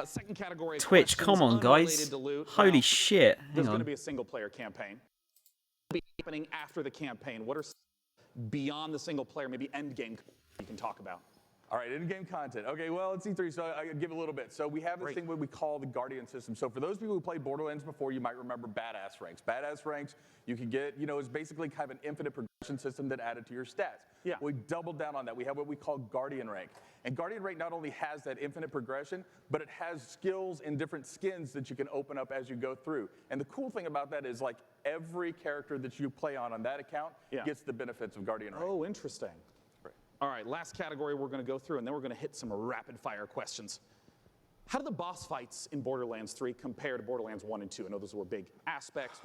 Second category of Twitch, questions come on, guys. unrelated to loot. Holy Now, shit. There's Hang going to on. be a single-player campaign. What will be happening after the campaign? What are beyond the single player, maybe end game you can talk about? All right, in-game content. Okay, well, it's E3, so I give a little bit. So we have this thing what we call the Guardian system. So for those people who played Borderlands before, you might remember Badass Ranks. Badass Ranks, you can get, you know, it's basically kind of an infinite progression system that added to your stats. Yeah. We doubled down on that. We have what we call Guardian Rank. And Guardian Rank not only has that infinite progression, but it has skills and different skins that you can open up as you go through. And the cool thing about that is like every character that you play on that account gets the benefits of Guardian Rank. Oh, interesting. All right, last category we're going to go through, and then we're going to hit some rapid-fire questions. How do the boss fights in Borderlands 3 compare to Borderlands 1 and 2? I know those were big aspects.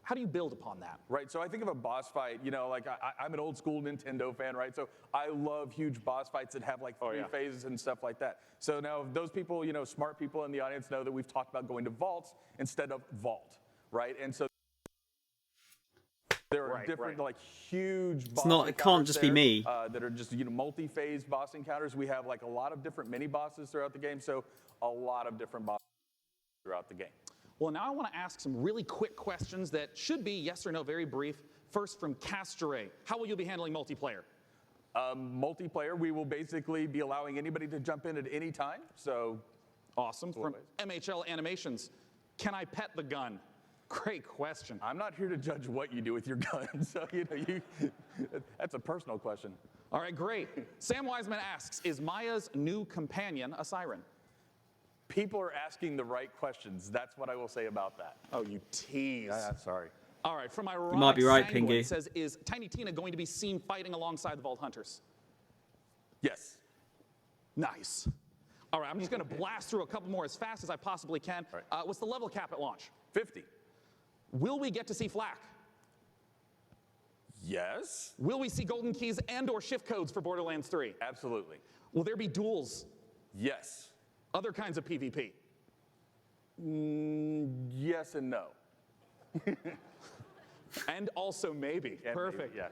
How do you build upon that? Right, so I think of a boss fight, you know, like I'm an old school Nintendo fan, right? So I love huge boss fights that have like three phases and stuff like that. So now those people, you know, smart people in the audience know that we've talked about going to vaults instead of vault, right? And so there are different, like, huge boss It can't just be me. that are just, you know, multi-phase boss encounters. We have, like, a lot of different mini-bosses throughout the game, so a lot of different bosses throughout the game. Well, now I want to ask some really quick questions that should be yes or no, very brief. First from Castore. How will you be handling multiplayer? Multiplayer, we will basically be allowing anybody to jump in at any time, so... Awesome. From MHL Animations. Can I pet the gun? Great question. I'm not here to judge what you do with your gun, so you know, that's a personal question. All right, great. Sam Wiseman asks, is Maya's new companion a siren? People are asking the right questions. That's what I will say about that. Oh, you tease. I'm sorry. All right, from You might be right, Sanguine Pingy. says, is Tiny Tina going to be seen fighting alongside the Vault Hunters? Yes. Nice. All right, I'm just going to blast through a couple more as fast as I possibly can. What's the level cap at launch? 50. Will we get to see flak? Yes. Will we see golden keys and or shift codes for Borderlands 3? Absolutely. Will there be duels? Yes. Other kinds of PvP? Yes and no. And also maybe. And Perfect. maybe,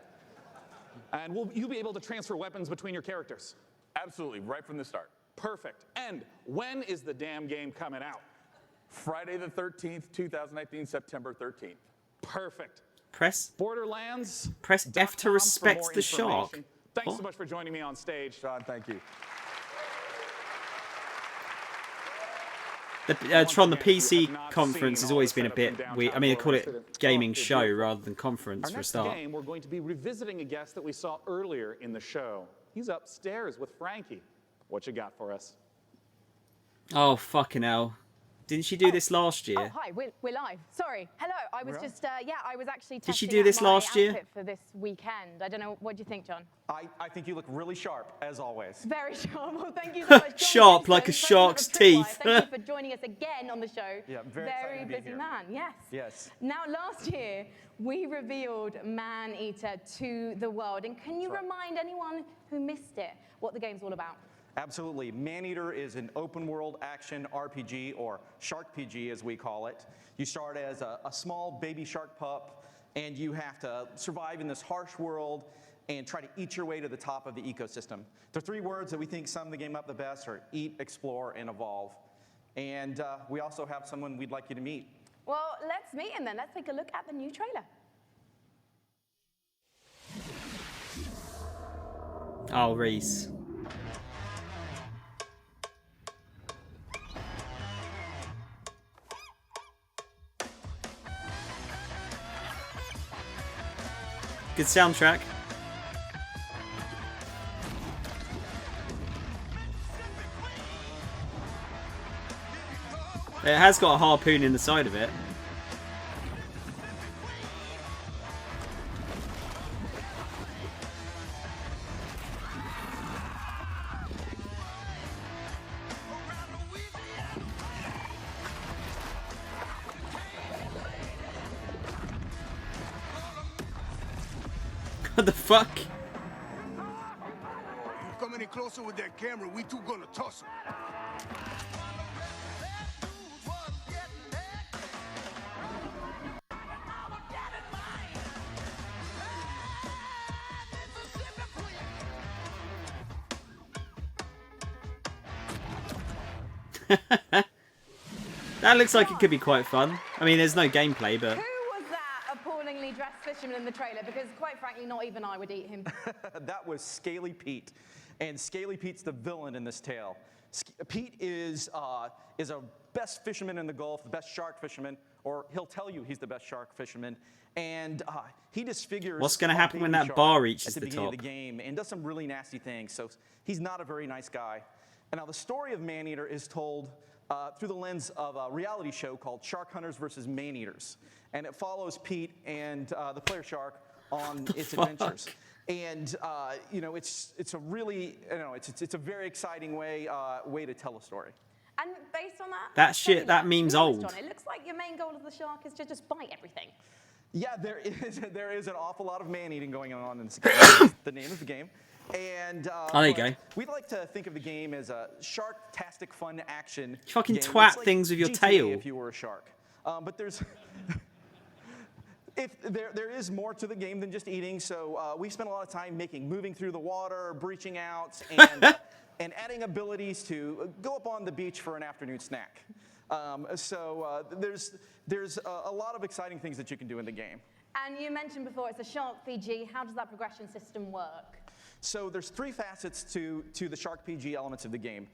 yeah. And will you be able to transfer weapons between your characters? Absolutely, right from the start. Perfect. And when is the damn game coming out? Friday the 13th, 2019, September 13th. Perfect. Press Borderlands. F to respect the shark. Thanks so much for joining me on stage. Sean, thank you. Tron, the PC conference has always been a bit weird. I mean, they call it gaming show rather than conference Our for a next start. game, we're going to be revisiting a guest that we saw earlier in the show. He's upstairs with Frankie. What you got for us? Oh, fucking hell. Didn't she do this last year? Oh, hi, we're live. Sorry. Hello, I was just, I was actually Did she testing do this out my last year? outfit for this weekend. I don't know, what do you think, John? I think you look really sharp, as always. Very sharp. Well, thank you so much. John Sharp Gibson, like a president shark's of Tripwire. teeth. Thank you for joining us again on the show. Yeah, very excited to be busy here. man, yes. Yes. Now, last year, we revealed Man-Eater to the world. And can you remind anyone who missed it what the game's all about? Absolutely. Maneater is an open-world action RPG, or Shark PG as we call it. You start as a small baby shark pup, and you have to survive in this harsh world and try to eat your way to the top of the ecosystem. The 3 words that we think sum the game up the best are eat, explore, and evolve. And we also have someone we'd like you to meet. Well, let's meet him then. Let's take a look at the new trailer. Oh, Reese. Good soundtrack. It has got a harpoon in the side of it. What the fuck? You come any closer with that camera, we two gonna toss him. That looks like it could be quite fun. I mean, there's no gameplay, but... Who was that appallingly dressed fisherman in the trailer? Because quite frankly, not even I would eat him. That was Scaly Pete. And Scaly Pete's the villain in this tale. Pete is a best fisherman in the Gulf, the best shark fisherman, or he'll tell you he's the best shark fisherman. And he disfigures... What's going to happen when that bar reaches the the beginning top? of the game and does some really nasty things. So he's not a very nice guy. And now the story of Maneater is told through the lens of a reality show called Shark Hunters versus Maneaters. And it follows Pete and the player shark on its adventures. And you know, it's a really, you know, it's a very exciting way to tell a story. And based on that, That shit, that meme's old. John, it looks like your main goal of the shark is to just bite everything. Yeah, there is an awful lot of man-eating going on in this game. The name of the game. And oh, there you go. We'd like to think of the game as a shark-tastic fun action. You fucking game. twat Like things with your GTA tail. if you were a shark. But there's there is more to the game than just eating. So we spent a lot of time moving through the water, breaching out, and and adding abilities to go up on the beach for an afternoon snack. There's a lot of exciting things that you can do in the game. And you mentioned before it's a shark PG. How does that progression system work? So there's 3 facets to the Shark PG elements of the game.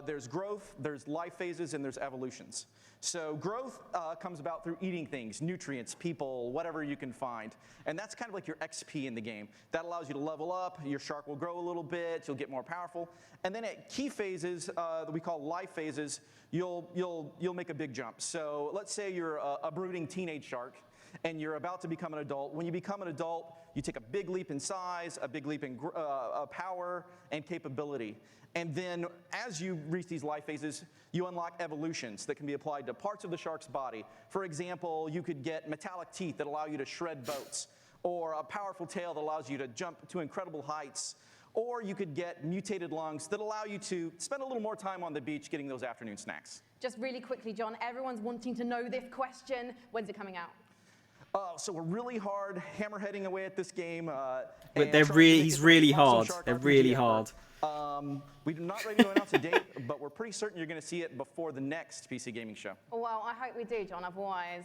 There's growth, there's life phases, and there's evolutions. So growth comes about through eating things, nutrients, people, whatever you can find. And that's kind of like your XP in the game. That allows you to level up, your shark will grow a little bit, you'll get more powerful. And then at key phases that we call life phases, you'll make a big jump. So let's say you're a brooding teenage shark, and you're about to become an adult. When you become an adult, you take a big leap in size, a big leap in power and capability. And then as you reach these life phases, you unlock evolutions that can be applied to parts of the shark's body. For example, you could get metallic teeth that allow you to shred boats, or a powerful tail that allows you to jump to incredible heights, or you could get mutated lungs that allow you to spend a little more time on the beach getting those afternoon snacks. Just really quickly, John, everyone's wanting to know this question. When's it coming out? So we're really hard hammerheading away at this game. But he's really hard. They're really hard. We're not ready to announce a date, but we're pretty certain you're going to see it before the next PC gaming show. Well, I hope we do, John. Otherwise,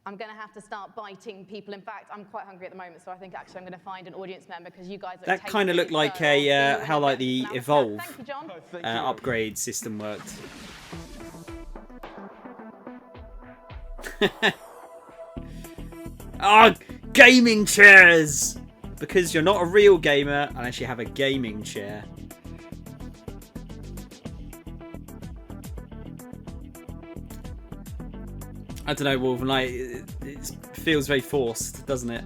I'm going to have to start biting people. In fact, I'm quite hungry at the moment, so I think actually I'm going to find an audience member because you guys look That kind of looked like how like the Evolve upgrade system worked. Oh, gaming chairs! Because you're not a real gamer unless you have a gaming chair. I don't know, Wolf, like, it feels very forced, doesn't it?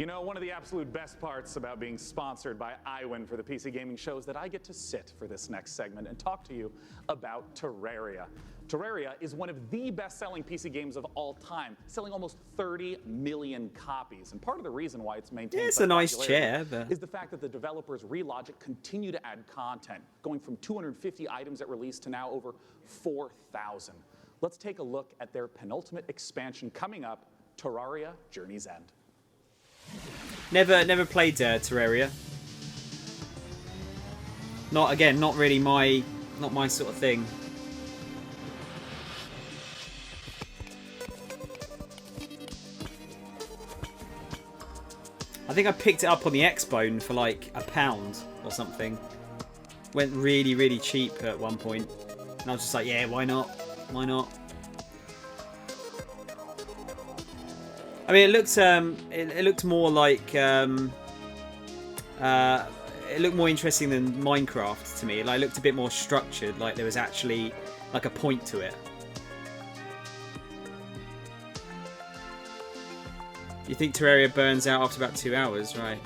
You know, one of the absolute best parts about being sponsored by iWin for the PC Gaming Show is that I get to sit for this next segment and talk to you about Terraria. Terraria is one of the best-selling PC games of all time, selling almost 30 million copies. And part of the reason why it's maintained It's such a nice popularity chair, but is the fact that the developers Relogic continue to add content, going from 250 items at release to now over 4,000. Let's take a look at their penultimate expansion coming up, Terraria Journey's End. Never played Terraria. Not really not my sort of thing. I think I picked it up on the Xbone for like £1 or something. Went really, really cheap at one point. And I was just like, yeah, why not? Why not? I mean, it looked more like it looked more interesting than Minecraft to me. Like, it looked a bit more structured. Like there was actually like a point to it. You think Terraria burns out after about 2 hours, right?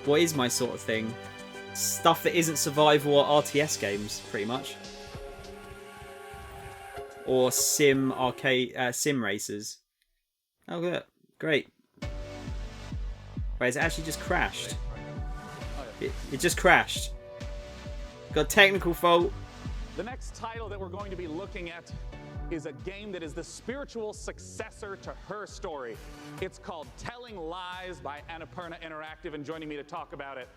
What is my sort of thing? Stuff that isn't survival or RTS games, pretty much. Or sim races. Oh, good. Great. Right, it's actually just crashed. It just crashed. Got a technical fault. The next title that we're going to be looking at is a game that is the spiritual successor to Her Story. It's called Telling Lies by Annapurna Interactive, and joining me to talk about it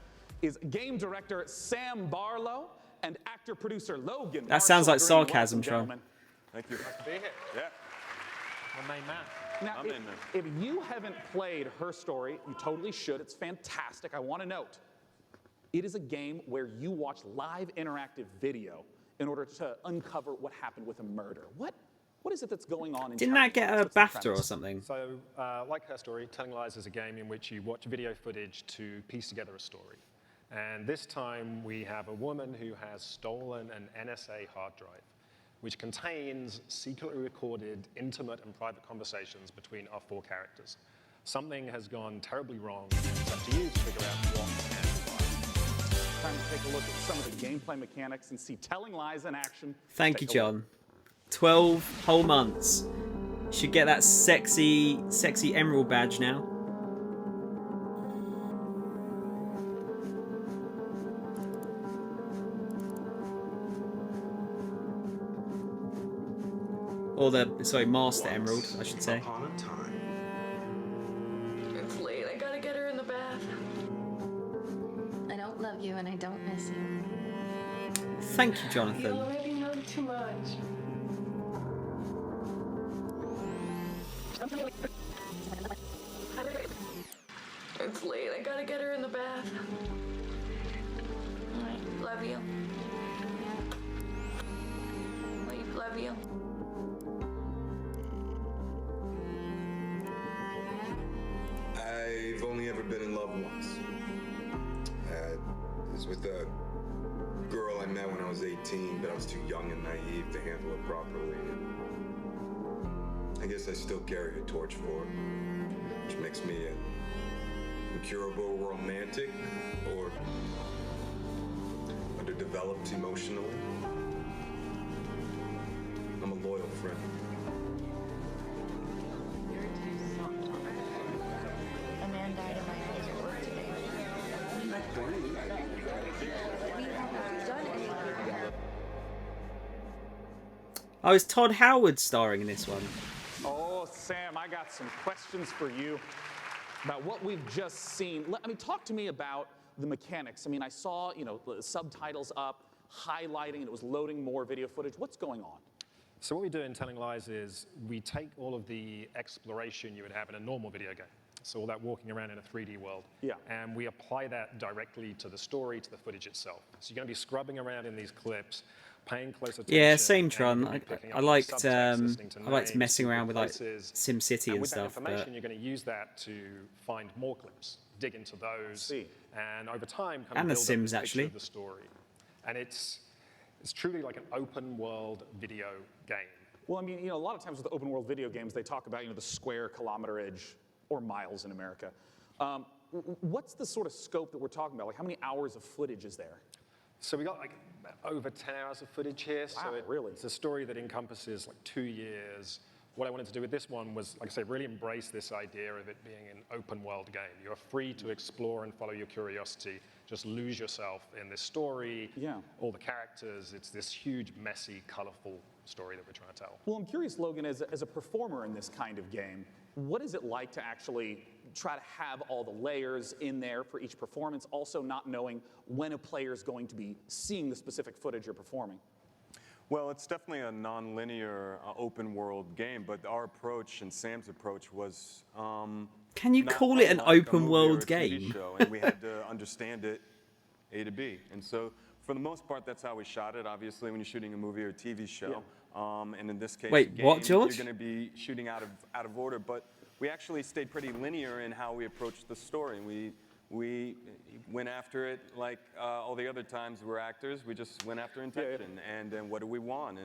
is game director Sam Barlow and actor-producer Logan. That sounds like sarcasm, Sean. Thank you. Nice to be here. Yeah. My main man. Now, if you haven't played Her Story, you totally should. It's fantastic. I want to note, it is a game where you watch live interactive video in order to uncover what happened with a murder. What is it that's going on in Didn't that get a BAFTA or something? So, like Her Story, Telling Lies is a game in which you watch video footage to piece together a story. And this time we have a woman who has stolen an NSA hard drive, which contains secretly recorded, intimate and private conversations between our 4 characters. Something has gone terribly wrong. It's up to you to figure out what and why. Time to take a look at some of the gameplay mechanics and see Telling Lies in action. Thank you, John. 12 whole months. Should get that sexy emerald badge now. Or the, Master Emerald, I should say. It's late. I gotta get her in the bath. I don't love you and I don't miss you. Thank you, Jonathan. You already know too much. It's late. I gotta get her in the bath. Alright, love you. Love you. I've only ever been in love once. It was with a girl I met when I was 18, but I was too young and naive to handle it properly. I guess I still carry a torch for it, which makes me an incurable romantic or underdeveloped emotionally. I'm a loyal friend. A man died in my house at work today. We haven't done anything. Oh, is Todd Howard starring in this one? Oh, Sam, I got some questions for you about what we've just seen. I mean, talk to me about the mechanics. I mean, I saw, the subtitles up, highlighting, and it was loading more video footage. What's going on? So what we do in Telling Lies is we take all of the exploration you would have in a normal video game. So all that walking around in a 3D world. Yeah. And we apply that directly to the story, to the footage itself. So you're going to be scrubbing around in these clips, paying close attention. Yeah, same Tron. I liked subtext, I liked messing around with like places. SimCity and with stuff. That information, you're going to use that to find more clips, dig into those, and over time, And the build up Sims, this picture actually. of the story. And it's truly like an open world video game. Well, I mean, a lot of times with open world video games, they talk about, the square kilometerage or miles in America. What's the sort of scope that we're talking about? Like, how many hours of footage is there? So we got like over 10 hours of footage here. Wow, So really? It's a story that encompasses like 2 years. What I wanted to do with this one was, like I say, really embrace this idea of it being an open world game. You're free to explore and follow your curiosity. Just lose yourself in this story, all the characters. It's this huge, messy, colorful story that we're trying to tell. Well, I'm curious, Logan, as a performer in this kind of game, what is it like to actually try to have all the layers in there for each performance, also not knowing when a player is going to be seeing the specific footage you're performing? Well, it's definitely a non-linear open world game, but our approach and Sam's approach was Can you call it an open world game? Show, and we had to understand it A to B. And so for the most part, that's how we shot it. Obviously, when you're shooting a movie or a TV show, and in this case, Wait, a game, what, George? you're going to be shooting out of order. But we actually stayed pretty linear in how we approached the story. We went after it like all the other times we're actors. We just went after intention and what do we want,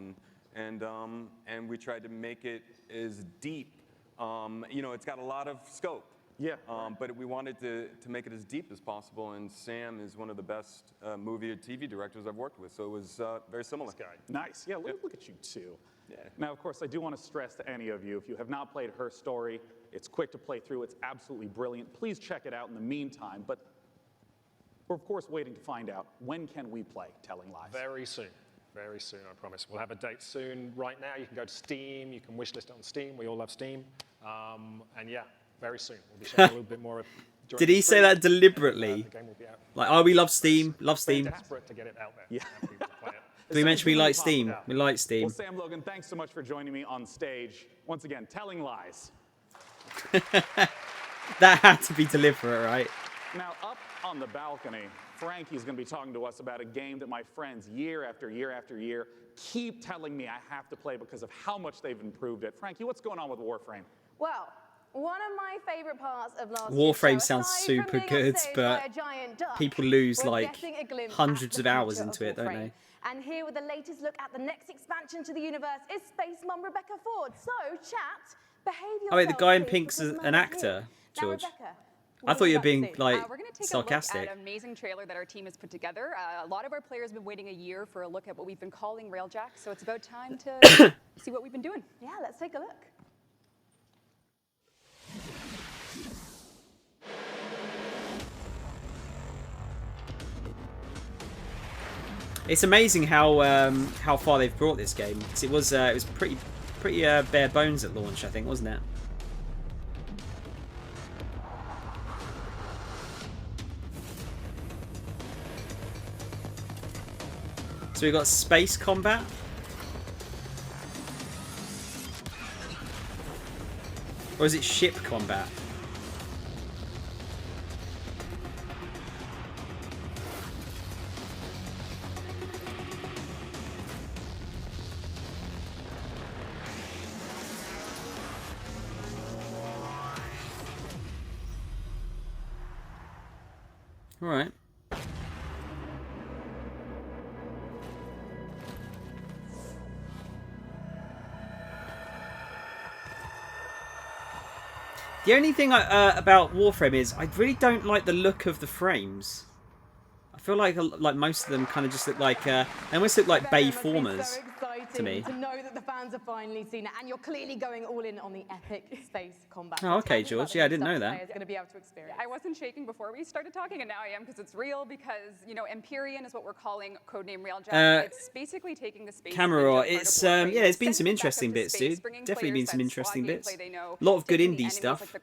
and we tried to make it as deep. You know, it's got a lot of scope. Yeah. But we wanted to make it as deep as possible, and Sam is one of the best movie or TV directors I've worked with, so it was very similar. Nice. Yeah, look at you too. Yeah. Now, of course, I do want to stress to any of you, if you have not played Her Story, it's quick to play through. It's absolutely brilliant. Please check it out in the meantime. But we're, of course, waiting to find out, when can we play Telling Lies? Very soon. Very soon, I promise. We'll have a date soon. Right now, you can go to Steam. You can wishlist it on Steam. We all love Steam. And yeah, very soon. We'll be sharing a little bit more. Did he say that deliberately? The game will be out. Like, oh, we love Steam. Love Steam. We're desperate to get it out there. Yeah. Did we mention we like Steam? We like Steam. Well, Sam, Logan, thanks so much for joining me on stage. Once again, Telling Lies. That had to be deliberate, right? Now, up on the balcony, Frankie's going to be talking to us about a game that my friends, year after year after year, keep telling me I have to play because of how much they've improved it. Frankie, what's going on with Warframe? Well, one of my favorite parts of last Warframe year's show, sounds aside super from being good, upstaged but by a giant duck, people lose was like getting a glimpse hundreds at of the hours future into of it, don't Warframe. they? And here with the latest look at the next expansion to the universe is Space Mum Rebecca Ford. So, chat, behave yourself. Oh wait, the guy in please, pink's because an Mum is actor, here. Now, George. Rebecca, I thought you were being like like we're going to take sarcastic. a look at an amazing trailer that our team has put together. A lot of our players have been waiting a year for a look at what we've been calling Railjack, so it's about time to see what we've been doing. Yeah, let's take a look. It's amazing how far they've brought this game. 'Cause it was pretty bare bones at launch, I think, wasn't it? So we got space combat. Or is it ship combat? All right. The only thing about Warframe is I really don't like the look of the frames. I feel like most of them kind of just look like they almost look like Bay Formers to me. To know that the fans have finally seen it, and you're clearly going all in on the epic space combat. Oh, okay, George. Yeah, I didn't know that. Players going to be able to experience. I wasn't shaking before we started talking, and now I am because it's real. Because Empyrean is what we're calling codename Railjack. It's basically taking the space. Camera, it's yeah, there's been some interesting bits, dude. Definitely been some interesting bits. A lot of good indie stuff.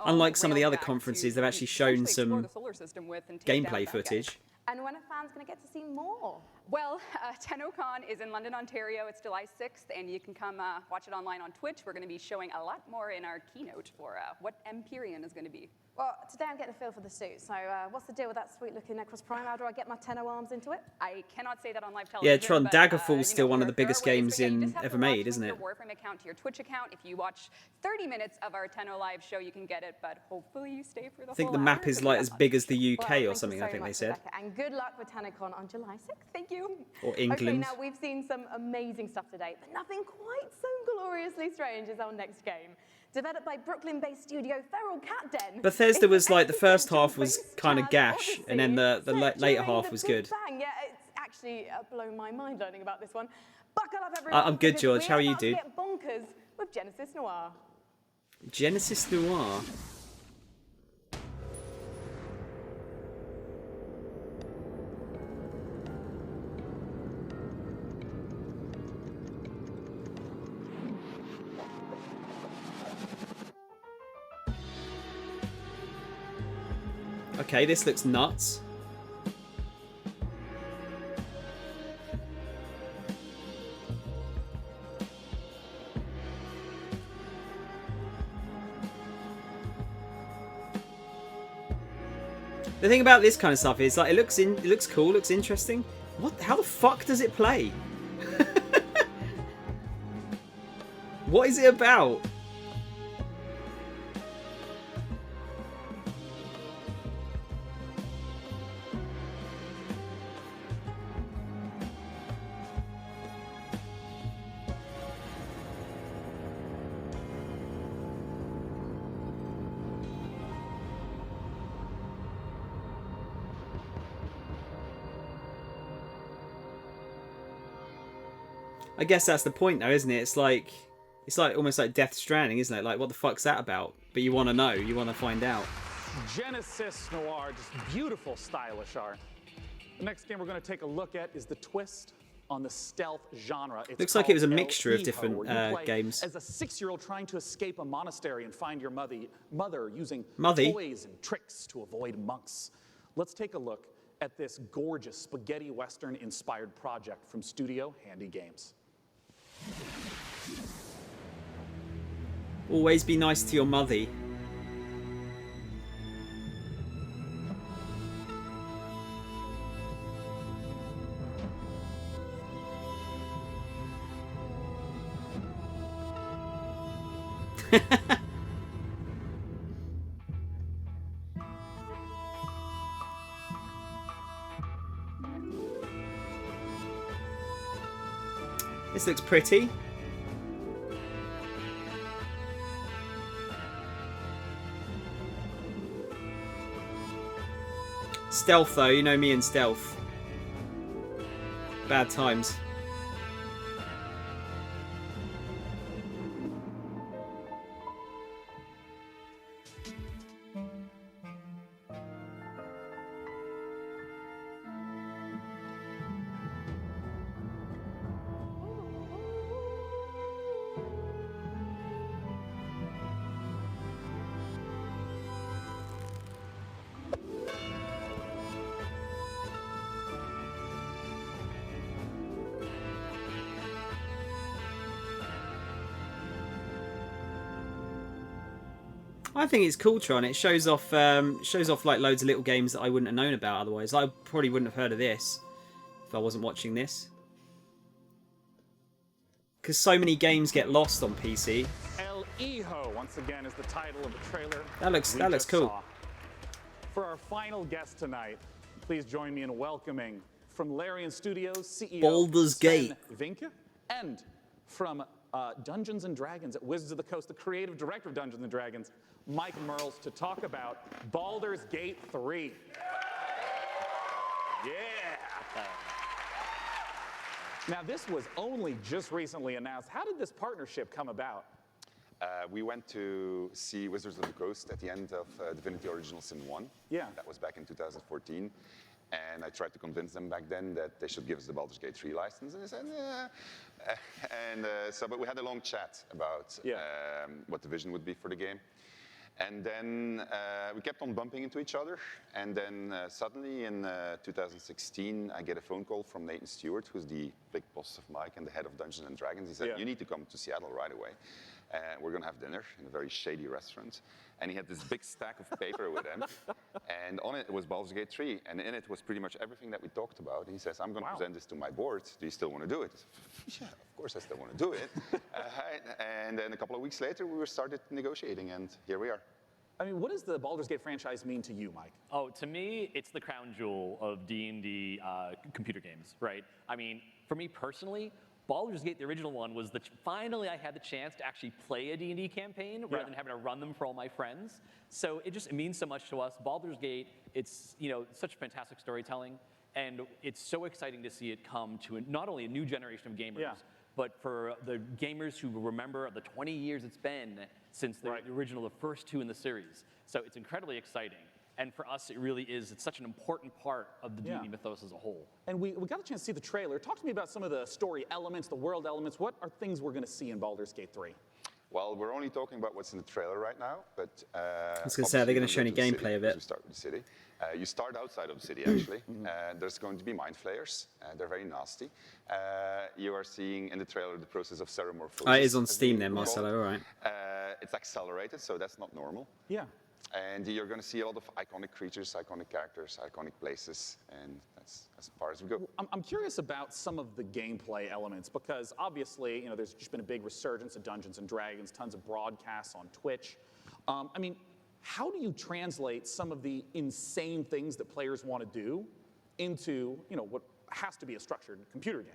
Unlike some of the other conferences, they've actually shown some gameplay footage. And when are fans going to get to see more? Well, TennoCon is in London, Ontario. It's July 6th, and you can come watch it online on Twitch. We're going to be showing a lot more in our keynote for what Empyrean is going to be. Well, today I'm getting a feel for the suit. So what's the deal with that sweet-looking Necros Prime? How do I get my Tenno arms into it? I cannot say that on live television. Yeah, Tron, Daggerfall's still one of the biggest games ever made, isn't it? Your Warframe account to your Twitch account. If you watch 30 minutes of our Tenno live show, you can get it, but hopefully you stay for the whole I think the hour. map is like as big as the UK well, or something, I think they said. Rebecca, and good luck with TennoCon on July 6th. Thank you. Or England. Okay, now we've seen some amazing stuff today, but nothing quite so gloriously strange as our next game. Developed by Brooklyn-based studio Feral Cat Den. Bethesda It's was an like the first existential half was space kind of jazz gash, and then odyssey the set later during half the was Big good. Bang. Yeah, it's actually blown my mind learning about this one. Buckle up, everyone. I'm good, because George. How are we're you, about to dude? get bonkers with Genesis Noir. Genesis Noir. Okay, this looks nuts. The thing about this kind of stuff is like it looks cool, looks interesting. What? How the fuck does it play? What is it about? I guess that's the point, though, isn't it? It's like almost like Death Stranding, isn't it? Like, what the fuck's that about? But you want to know, you want to find out. Genesis Noir, just beautiful, stylish art. The next game we're going to take a look at is the twist on the stealth genre. It's Looks like it was a called mixture of El different Hijo, where you play games. as a 6-year-old trying to escape a monastery and find your mother using Mothy? toys and tricks to avoid monks. Let's take a look at this gorgeous spaghetti western-inspired project from Studio Handy Games. Always be nice to your mothy. This looks pretty. Stealth, though, you know me and stealth. Bad times. I think it's cool, Tron. It shows off like loads of little games that I wouldn't have known about otherwise. I probably wouldn't have heard of this if I wasn't watching this. Because so many games get lost on PC. El Hijo, once again, is the title of the trailer. That looks cool. Saw. For our final guest tonight, please join me in welcoming from Larian Studios CEO Baldur's Gate. Vinke, and from Dungeons & Dragons at Wizards of the Coast, the creative director of Dungeons & Dragons, Mike Merles, to talk about Baldur's Gate 3. Yeah! Now, this was only just recently announced. How did this partnership come about? We went to see Wizards of the Coast at the end of Divinity Original Sin 1. Yeah. That was back in 2014. And I tried to convince them back then that they should give us the Baldur's Gate 3 license. And they said, but we had a long chat about what the vision would be for the game. And then we kept on bumping into each other. And then suddenly in 2016, I get a phone call from Nathan Stewart, who's the big boss of Mike and the head of Dungeons & Dragons. He said, you need to come to Seattle right away. We're going to have dinner in a very shady restaurant. And he had this big stack of paper with him. And on it was Baldur's Gate 3. And in it was pretty much everything that we talked about. And he says, I'm going to present this to my board. Do you still want to do it? Yeah, of course I still want to do it. And then a couple of weeks later, we started negotiating. And here we are. I mean, what does the Baldur's Gate franchise mean to you, Mike? Oh, to me, it's the crown jewel of D&D computer games, right? I mean, for me personally, Baldur's Gate, the original one, was finally I had the chance to actually play a D&D campaign rather than having to run them for all my friends. So it means so much to us. Baldur's Gate, it's such fantastic storytelling, and it's so exciting to see it come to not only a new generation of gamers, but for the gamers who remember the 20 years it's been since the original, the first two in the series. So it's incredibly exciting. And for us, it's such an important part of the D&D mythos as a whole. And we got a chance to see the trailer. Talk to me about some of the story elements, the world elements. What are things we're going to see in Baldur's Gate 3? Well, we're only talking about what's in the trailer right now, but I was going to say, are they going to show any gameplay of it? We start with the city. You start outside of the city, actually. There's going to be mind flayers. They're very nasty. You are seeing in the trailer the process of ceremorphosis. Oh, it is on Steam then, Marcelo, all right. It's accelerated, so that's not normal. Yeah. And you're going to see a lot of iconic creatures, iconic characters, iconic places, and that's as far as we go. I'm curious about some of the gameplay elements, because obviously, there's just been a big resurgence of Dungeons and Dragons, tons of broadcasts on Twitch. I mean, how do you translate some of the insane things that players want to do into, what has to be a structured computer game?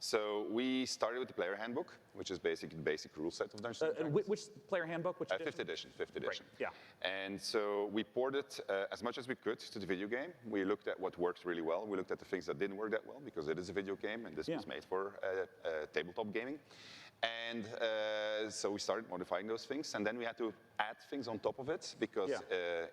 So we started with the player handbook, which is basically the basic rule set of Dungeons & Dragons. Which player handbook? Which edition? 5th edition. 5th edition. Great. Yeah. And so we ported as much as we could to the video game. We looked at what worked really well. We looked at the things that didn't work that well, because it is a video game, and this was made for tabletop gaming. And so we started modifying those things, and then we had to add things on top of it, because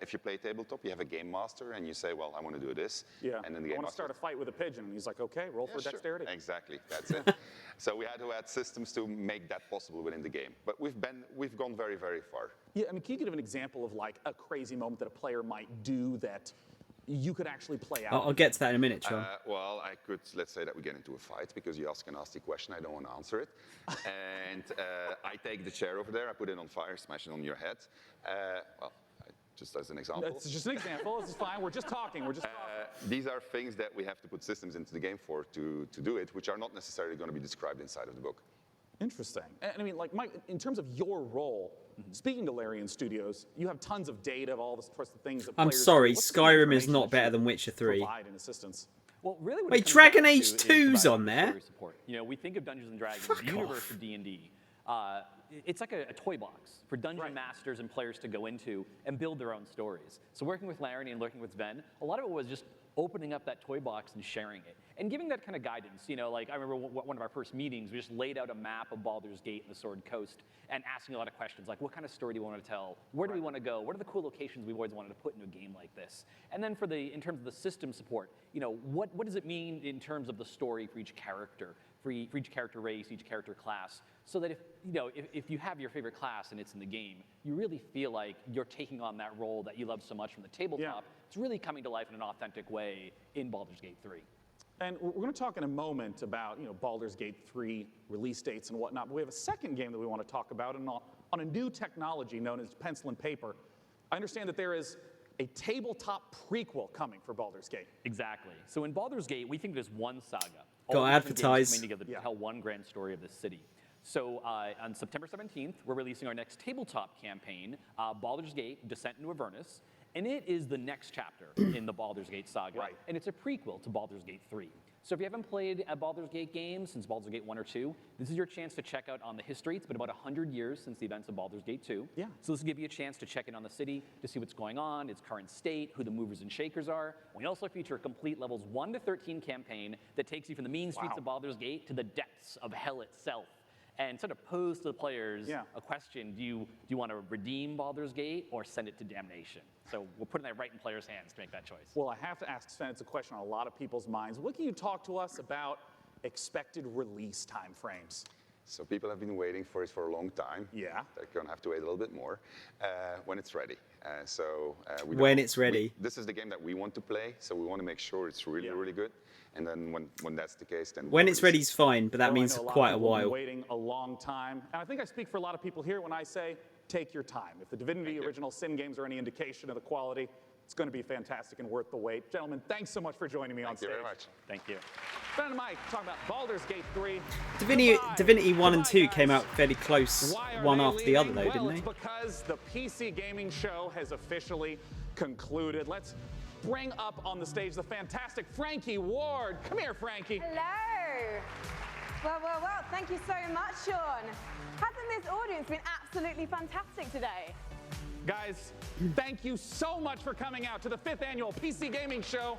if you play tabletop, you have a game master, and you say, well, I want to do this. Yeah. And then the I game want to start a fight with a pigeon, and he's like, okay, roll for dexterity. Sure. Exactly, that's it. So we had to add systems to make that possible within the game. But we've gone very, very far. Yeah, I mean, can you give an example of like a crazy moment that a player might do that you could actually play out? I'll get to that in a minute, Sean. Well, I could, let's say that we get into a fight because you ask a nasty question, I don't want to answer it. And I take the chair over there, I put it on fire, smash it on your head. Well, just as an example. It's just an example, this is fine, we're just talking, These are things that we have to put systems into the game for to do it, which are not necessarily going to be described inside of the book. Interesting. And I mean, like, Mike, in terms of your role, speaking to Larian Studios, you have tons of data of all the sorts of things that I'm players sorry, do. What's Skyrim is not better than Witcher 3. Provide in assistance. Well, really, what Wait, it comes Dragon down Age to is 2's on there? story support. We think of Dungeons and Dragons, the universe of D&D. It's like a toy box for dungeon masters and players to go into and build their own stories. So working with Larry and working with Sven, a lot of it was just opening up that toy box and sharing it. And giving that kind of guidance. Like I remember one of our first meetings, we just laid out a map of Baldur's Gate and the Sword Coast and asking a lot of questions like, what kind of story do you want to tell? Where do we want to go? What are the cool locations we've always wanted to put into a game like this? And then in terms of the system support, what does it mean in terms of the story for each character? For each character race, each character class, so that if you have your favorite class and it's in the game, you really feel like you're taking on that role that you love so much from the tabletop. It's really coming to life in an authentic way in Baldur's Gate 3. And we're going to talk in a moment about Baldur's Gate 3 release dates and whatnot, but we have a second game that we want to talk about on a new technology known as pencil and paper. I understand that there is a tabletop prequel coming for Baldur's Gate. Exactly. So in Baldur's Gate, we think there's one saga. Gotta all advertise. coming together to tell one grand story of this city. So on September 17th, we're releasing our next tabletop campaign, Baldur's Gate: Descent into Avernus, and it is the next chapter in the Baldur's Gate saga, and it's a prequel to Baldur's Gate 3. So if you haven't played a Baldur's Gate game since Baldur's Gate 1 or 2, this is your chance to check out on the history. It's been about 100 years since the events of Baldur's Gate 2. Yeah. So this will give you a chance to check in on the city, to see what's going on, its current state, who the movers and shakers are. We also feature a complete levels 1 to 13 campaign that takes you from the mean streets of Baldur's Gate to the depths of hell itself. And sort of pose to the players a question: do you want to redeem Baldur's Gate or send it to damnation? So we're putting that right in players' hands to make that choice. Well, I have to ask Sven, it's a question on a lot of people's minds. What can you talk to us about expected release timeframes? So people have been waiting for it for a long time. Yeah. They're going to have to wait a little bit more when it's ready. When it's ready. This is the game that we want to play, so we want to make sure it's really, really good. And then when that's the case, then when it's ready is fine, but that means quite a while. Waiting a long time, and I think I speak for a lot of people here when I say take your time. If the Divinity Original Sin games are any indication of the quality, it's going to be fantastic and worth the wait. Gentlemen, thanks so much for joining me on stage. Thank you very much. Thank you. Ben and Mike talking about Baldur's Gate 3. Divinity 1 and 2 came out fairly close, one after the other, though, didn't they? It's because the PC gaming show has officially concluded. Let's bring up on the stage the fantastic Frankie Ward. Come here, Frankie. Hello. Well, thank you so much, Sean. Hasn't this audience been absolutely fantastic today? Guys, thank you so much for coming out to the 5th annual PC Gaming Show.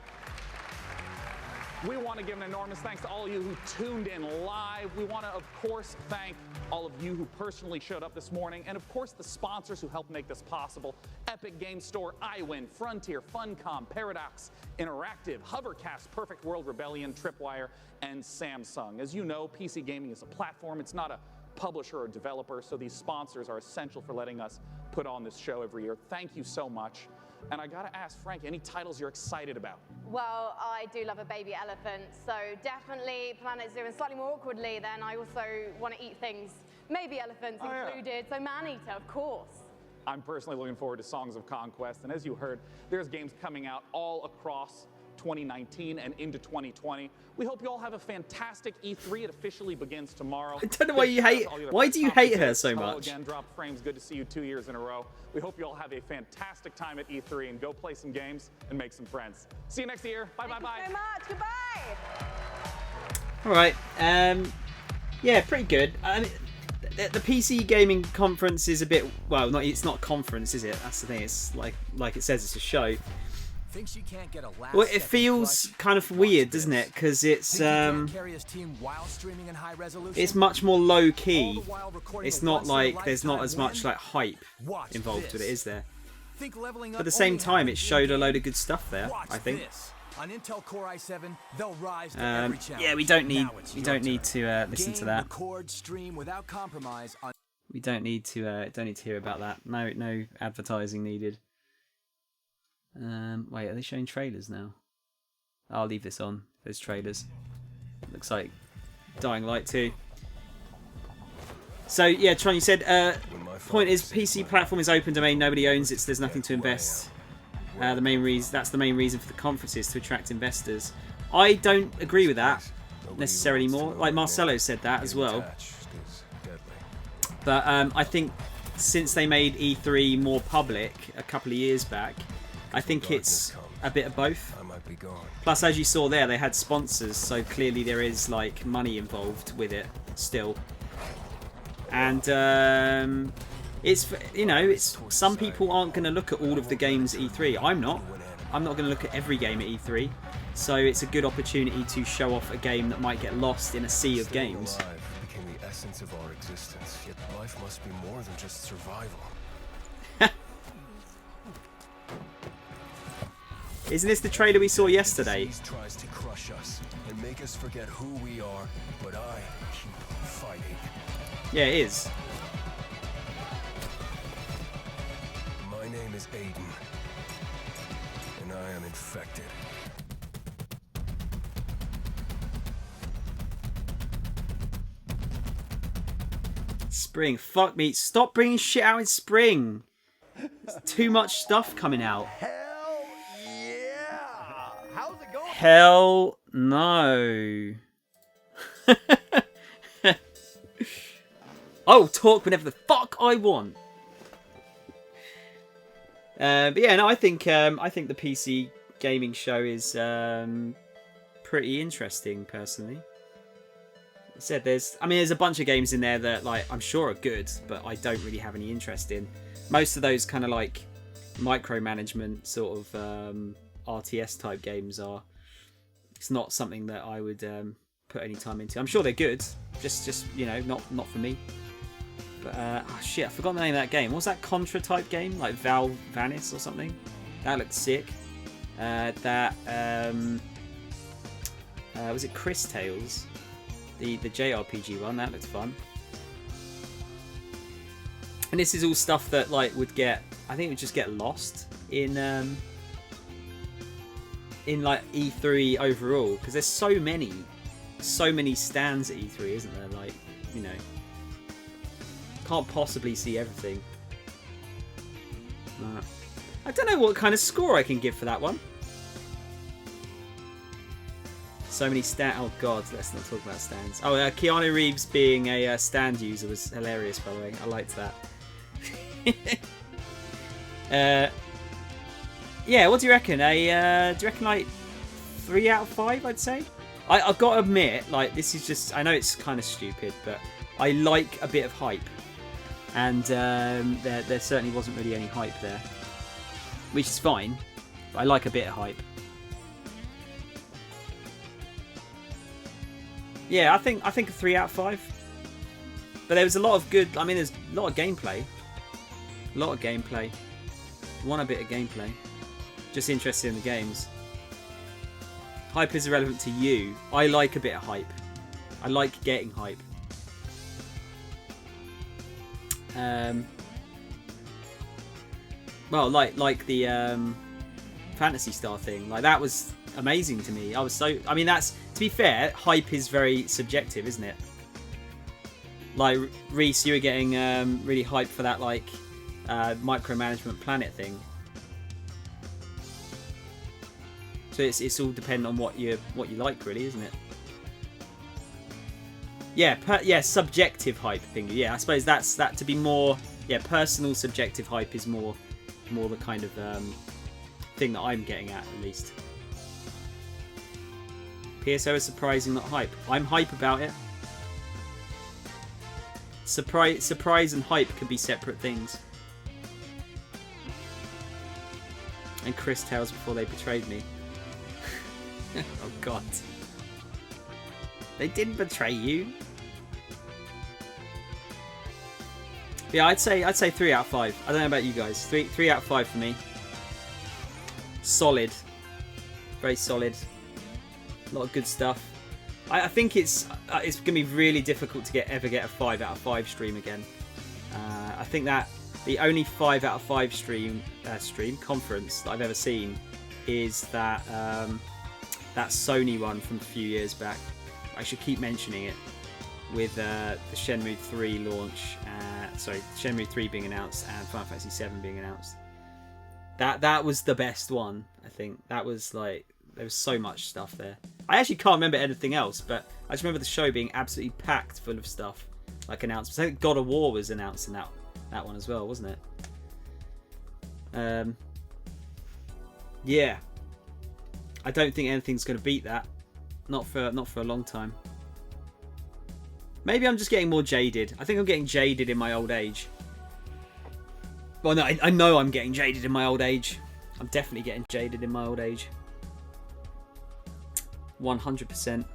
We want to give an enormous thanks to all of you who tuned in live. We want to, of course, thank all of you who personally showed up this morning, and of course the sponsors who helped make this possible. Epic Game Store, iWin, Frontier, Funcom, Paradox, Interactive, Hovercast, Perfect World, Rebellion, Tripwire, and Samsung. As you know, PC Gaming is a platform. It's not a publisher or developer, so these sponsors are essential for letting us put on this show every year. Thank you so much. And I gotta ask Frank, any titles you're excited about? Well, I do love a baby elephant, so definitely Planet Zoo, and slightly more awkwardly then I also want to eat things, maybe elephants included, so man-eater, of course. I'm personally looking forward to Songs of Conquest, and as you heard, there's games coming out all across 2019 and into 2020. We hope you all have a fantastic E3. It officially begins tomorrow. I don't know why you hate. Why do you hate her so much? Again, Drop Frames. Good to see you 2 years in a row. We hope you all have a fantastic time at E3 and go play some games and make some friends. See you next year. Bye. Thank you so much. Goodbye. All right. Yeah, pretty good. I mean, the PC gaming conference is a bit it's not a conference, is it? That's the thing. It's like it says, it's a show. Thinks you can't get a last Well, it feels kind of weird, doesn't it? Because it's it's much more low key. It's not like there's not as much like hype involved with it, is there? But at the same time, it showed a load of good stuff there, I think. On Intel Core i7, they'll rise to every challenge. Yeah, we don't need to listen to that. Record, stream without compromise on We don't need to hear about that. No advertising needed. Wait, are they showing trailers now? I'll leave this on. There's trailers. Looks like Dying Light 2. So yeah, Tron, you said point is PC platform is open domain. Nobody owns it, so there's nothing to invest. That's the main reason for the conferences, to attract investors. I don't agree with that necessarily more. Like Marcelo said that as well. But I think since they made E3 more public a couple of years back, I think it's a bit of both. Plus, as you saw there, they had sponsors, so clearly there is like money involved with it still. And it's some people aren't going to look at all of the games at E3. I'm not going to look at every game at E3. So it's a good opportunity to show off a game that might get lost in a sea of games. Became the essence of our existence. Yet life must be more than just survival. Isn't this the trailer we saw yesterday? Tries to crush us and make us forget who we are, but I keep fighting. Yeah, it is. My name is Aiden, and I am infected. Spring. Fuck me. Stop bringing shit out in spring. There's too much stuff coming out. Hell no. I'll talk whenever the fuck I want. But yeah, no, I think the PC gaming show is pretty interesting, personally. I said there's a bunch of games in there that like I'm sure are good, but I don't really have any interest in. Most of those kind of like micromanagement sort of RTS type games are. It's not something that I would put any time into. I'm sure they're good, just not for me. But shit, I forgot the name of that game. What was that Contra type game, like Val Vanis or something? That looked sick. Was it Chris Tales, the JRPG one? That looked fun. And this is all stuff that like would get, I think it would just get lost in like E3 overall, because there's so many stands at E3, isn't there? Like, can't possibly see everything. I don't know what kind of score I can give for that one. So many oh god, let's not talk about stands. Oh, Keanu Reeves being a stand user was hilarious, by the way. I liked that. Yeah, what do you reckon? Do you reckon like 3 out of 5? I'd say. I've got to admit, like, this is just, I know it's kind of stupid, but I like a bit of hype. And there certainly wasn't really any hype there. Which is fine, but I like a bit of hype. Yeah, I think a 3 out of 5. But there was a lot of good, I mean, there's a lot of gameplay. A lot of gameplay. Want a bit of gameplay. Just interested in the games. Hype is irrelevant to you. I like a bit of hype. I like getting hype. Well, like the Fantasy Star thing. Like, that was amazing to me. I was so... I mean, that's... To be fair, hype is very subjective, isn't it? Like, Reese, you were getting really hyped for that, like, micromanagement planet thing. So it's all dependent on what you like, really, isn't it? Yeah, subjective hype thing. Yeah, I suppose that to be more. Yeah, personal subjective hype is more the kind of thing that I'm getting at least. PSO is surprising, not hype. I'm hype about it. Surprise and hype can be separate things. And Chris tells before they betrayed me. Oh God. They didn't betray you. Yeah, I'd say 3 out of 5. I don't know about you guys. 3 out of 5 for me. Solid. Very solid. A lot of good stuff. I think it's gonna be really difficult to ever get a 5 out of 5 stream again. I think that the only 5 out of 5 stream conference that I've ever seen is that that Sony one from a few years back. I should keep mentioning it, with the Shenmue 3 launch. Sorry, Shenmue 3 being announced and Final Fantasy 7 being announced. That was the best one. I think that was like, there was so much stuff there. I actually can't remember anything else, but I just remember the show being absolutely packed full of stuff, like announcements. I think God of War was announced in that one as well, wasn't it? Yeah. I don't think anything's going to beat that. Not for a long time. Maybe I'm just getting more jaded. I think I'm getting jaded in my old age. Well, no, I know I'm getting jaded in my old age. I'm definitely getting jaded in my old age. 100%.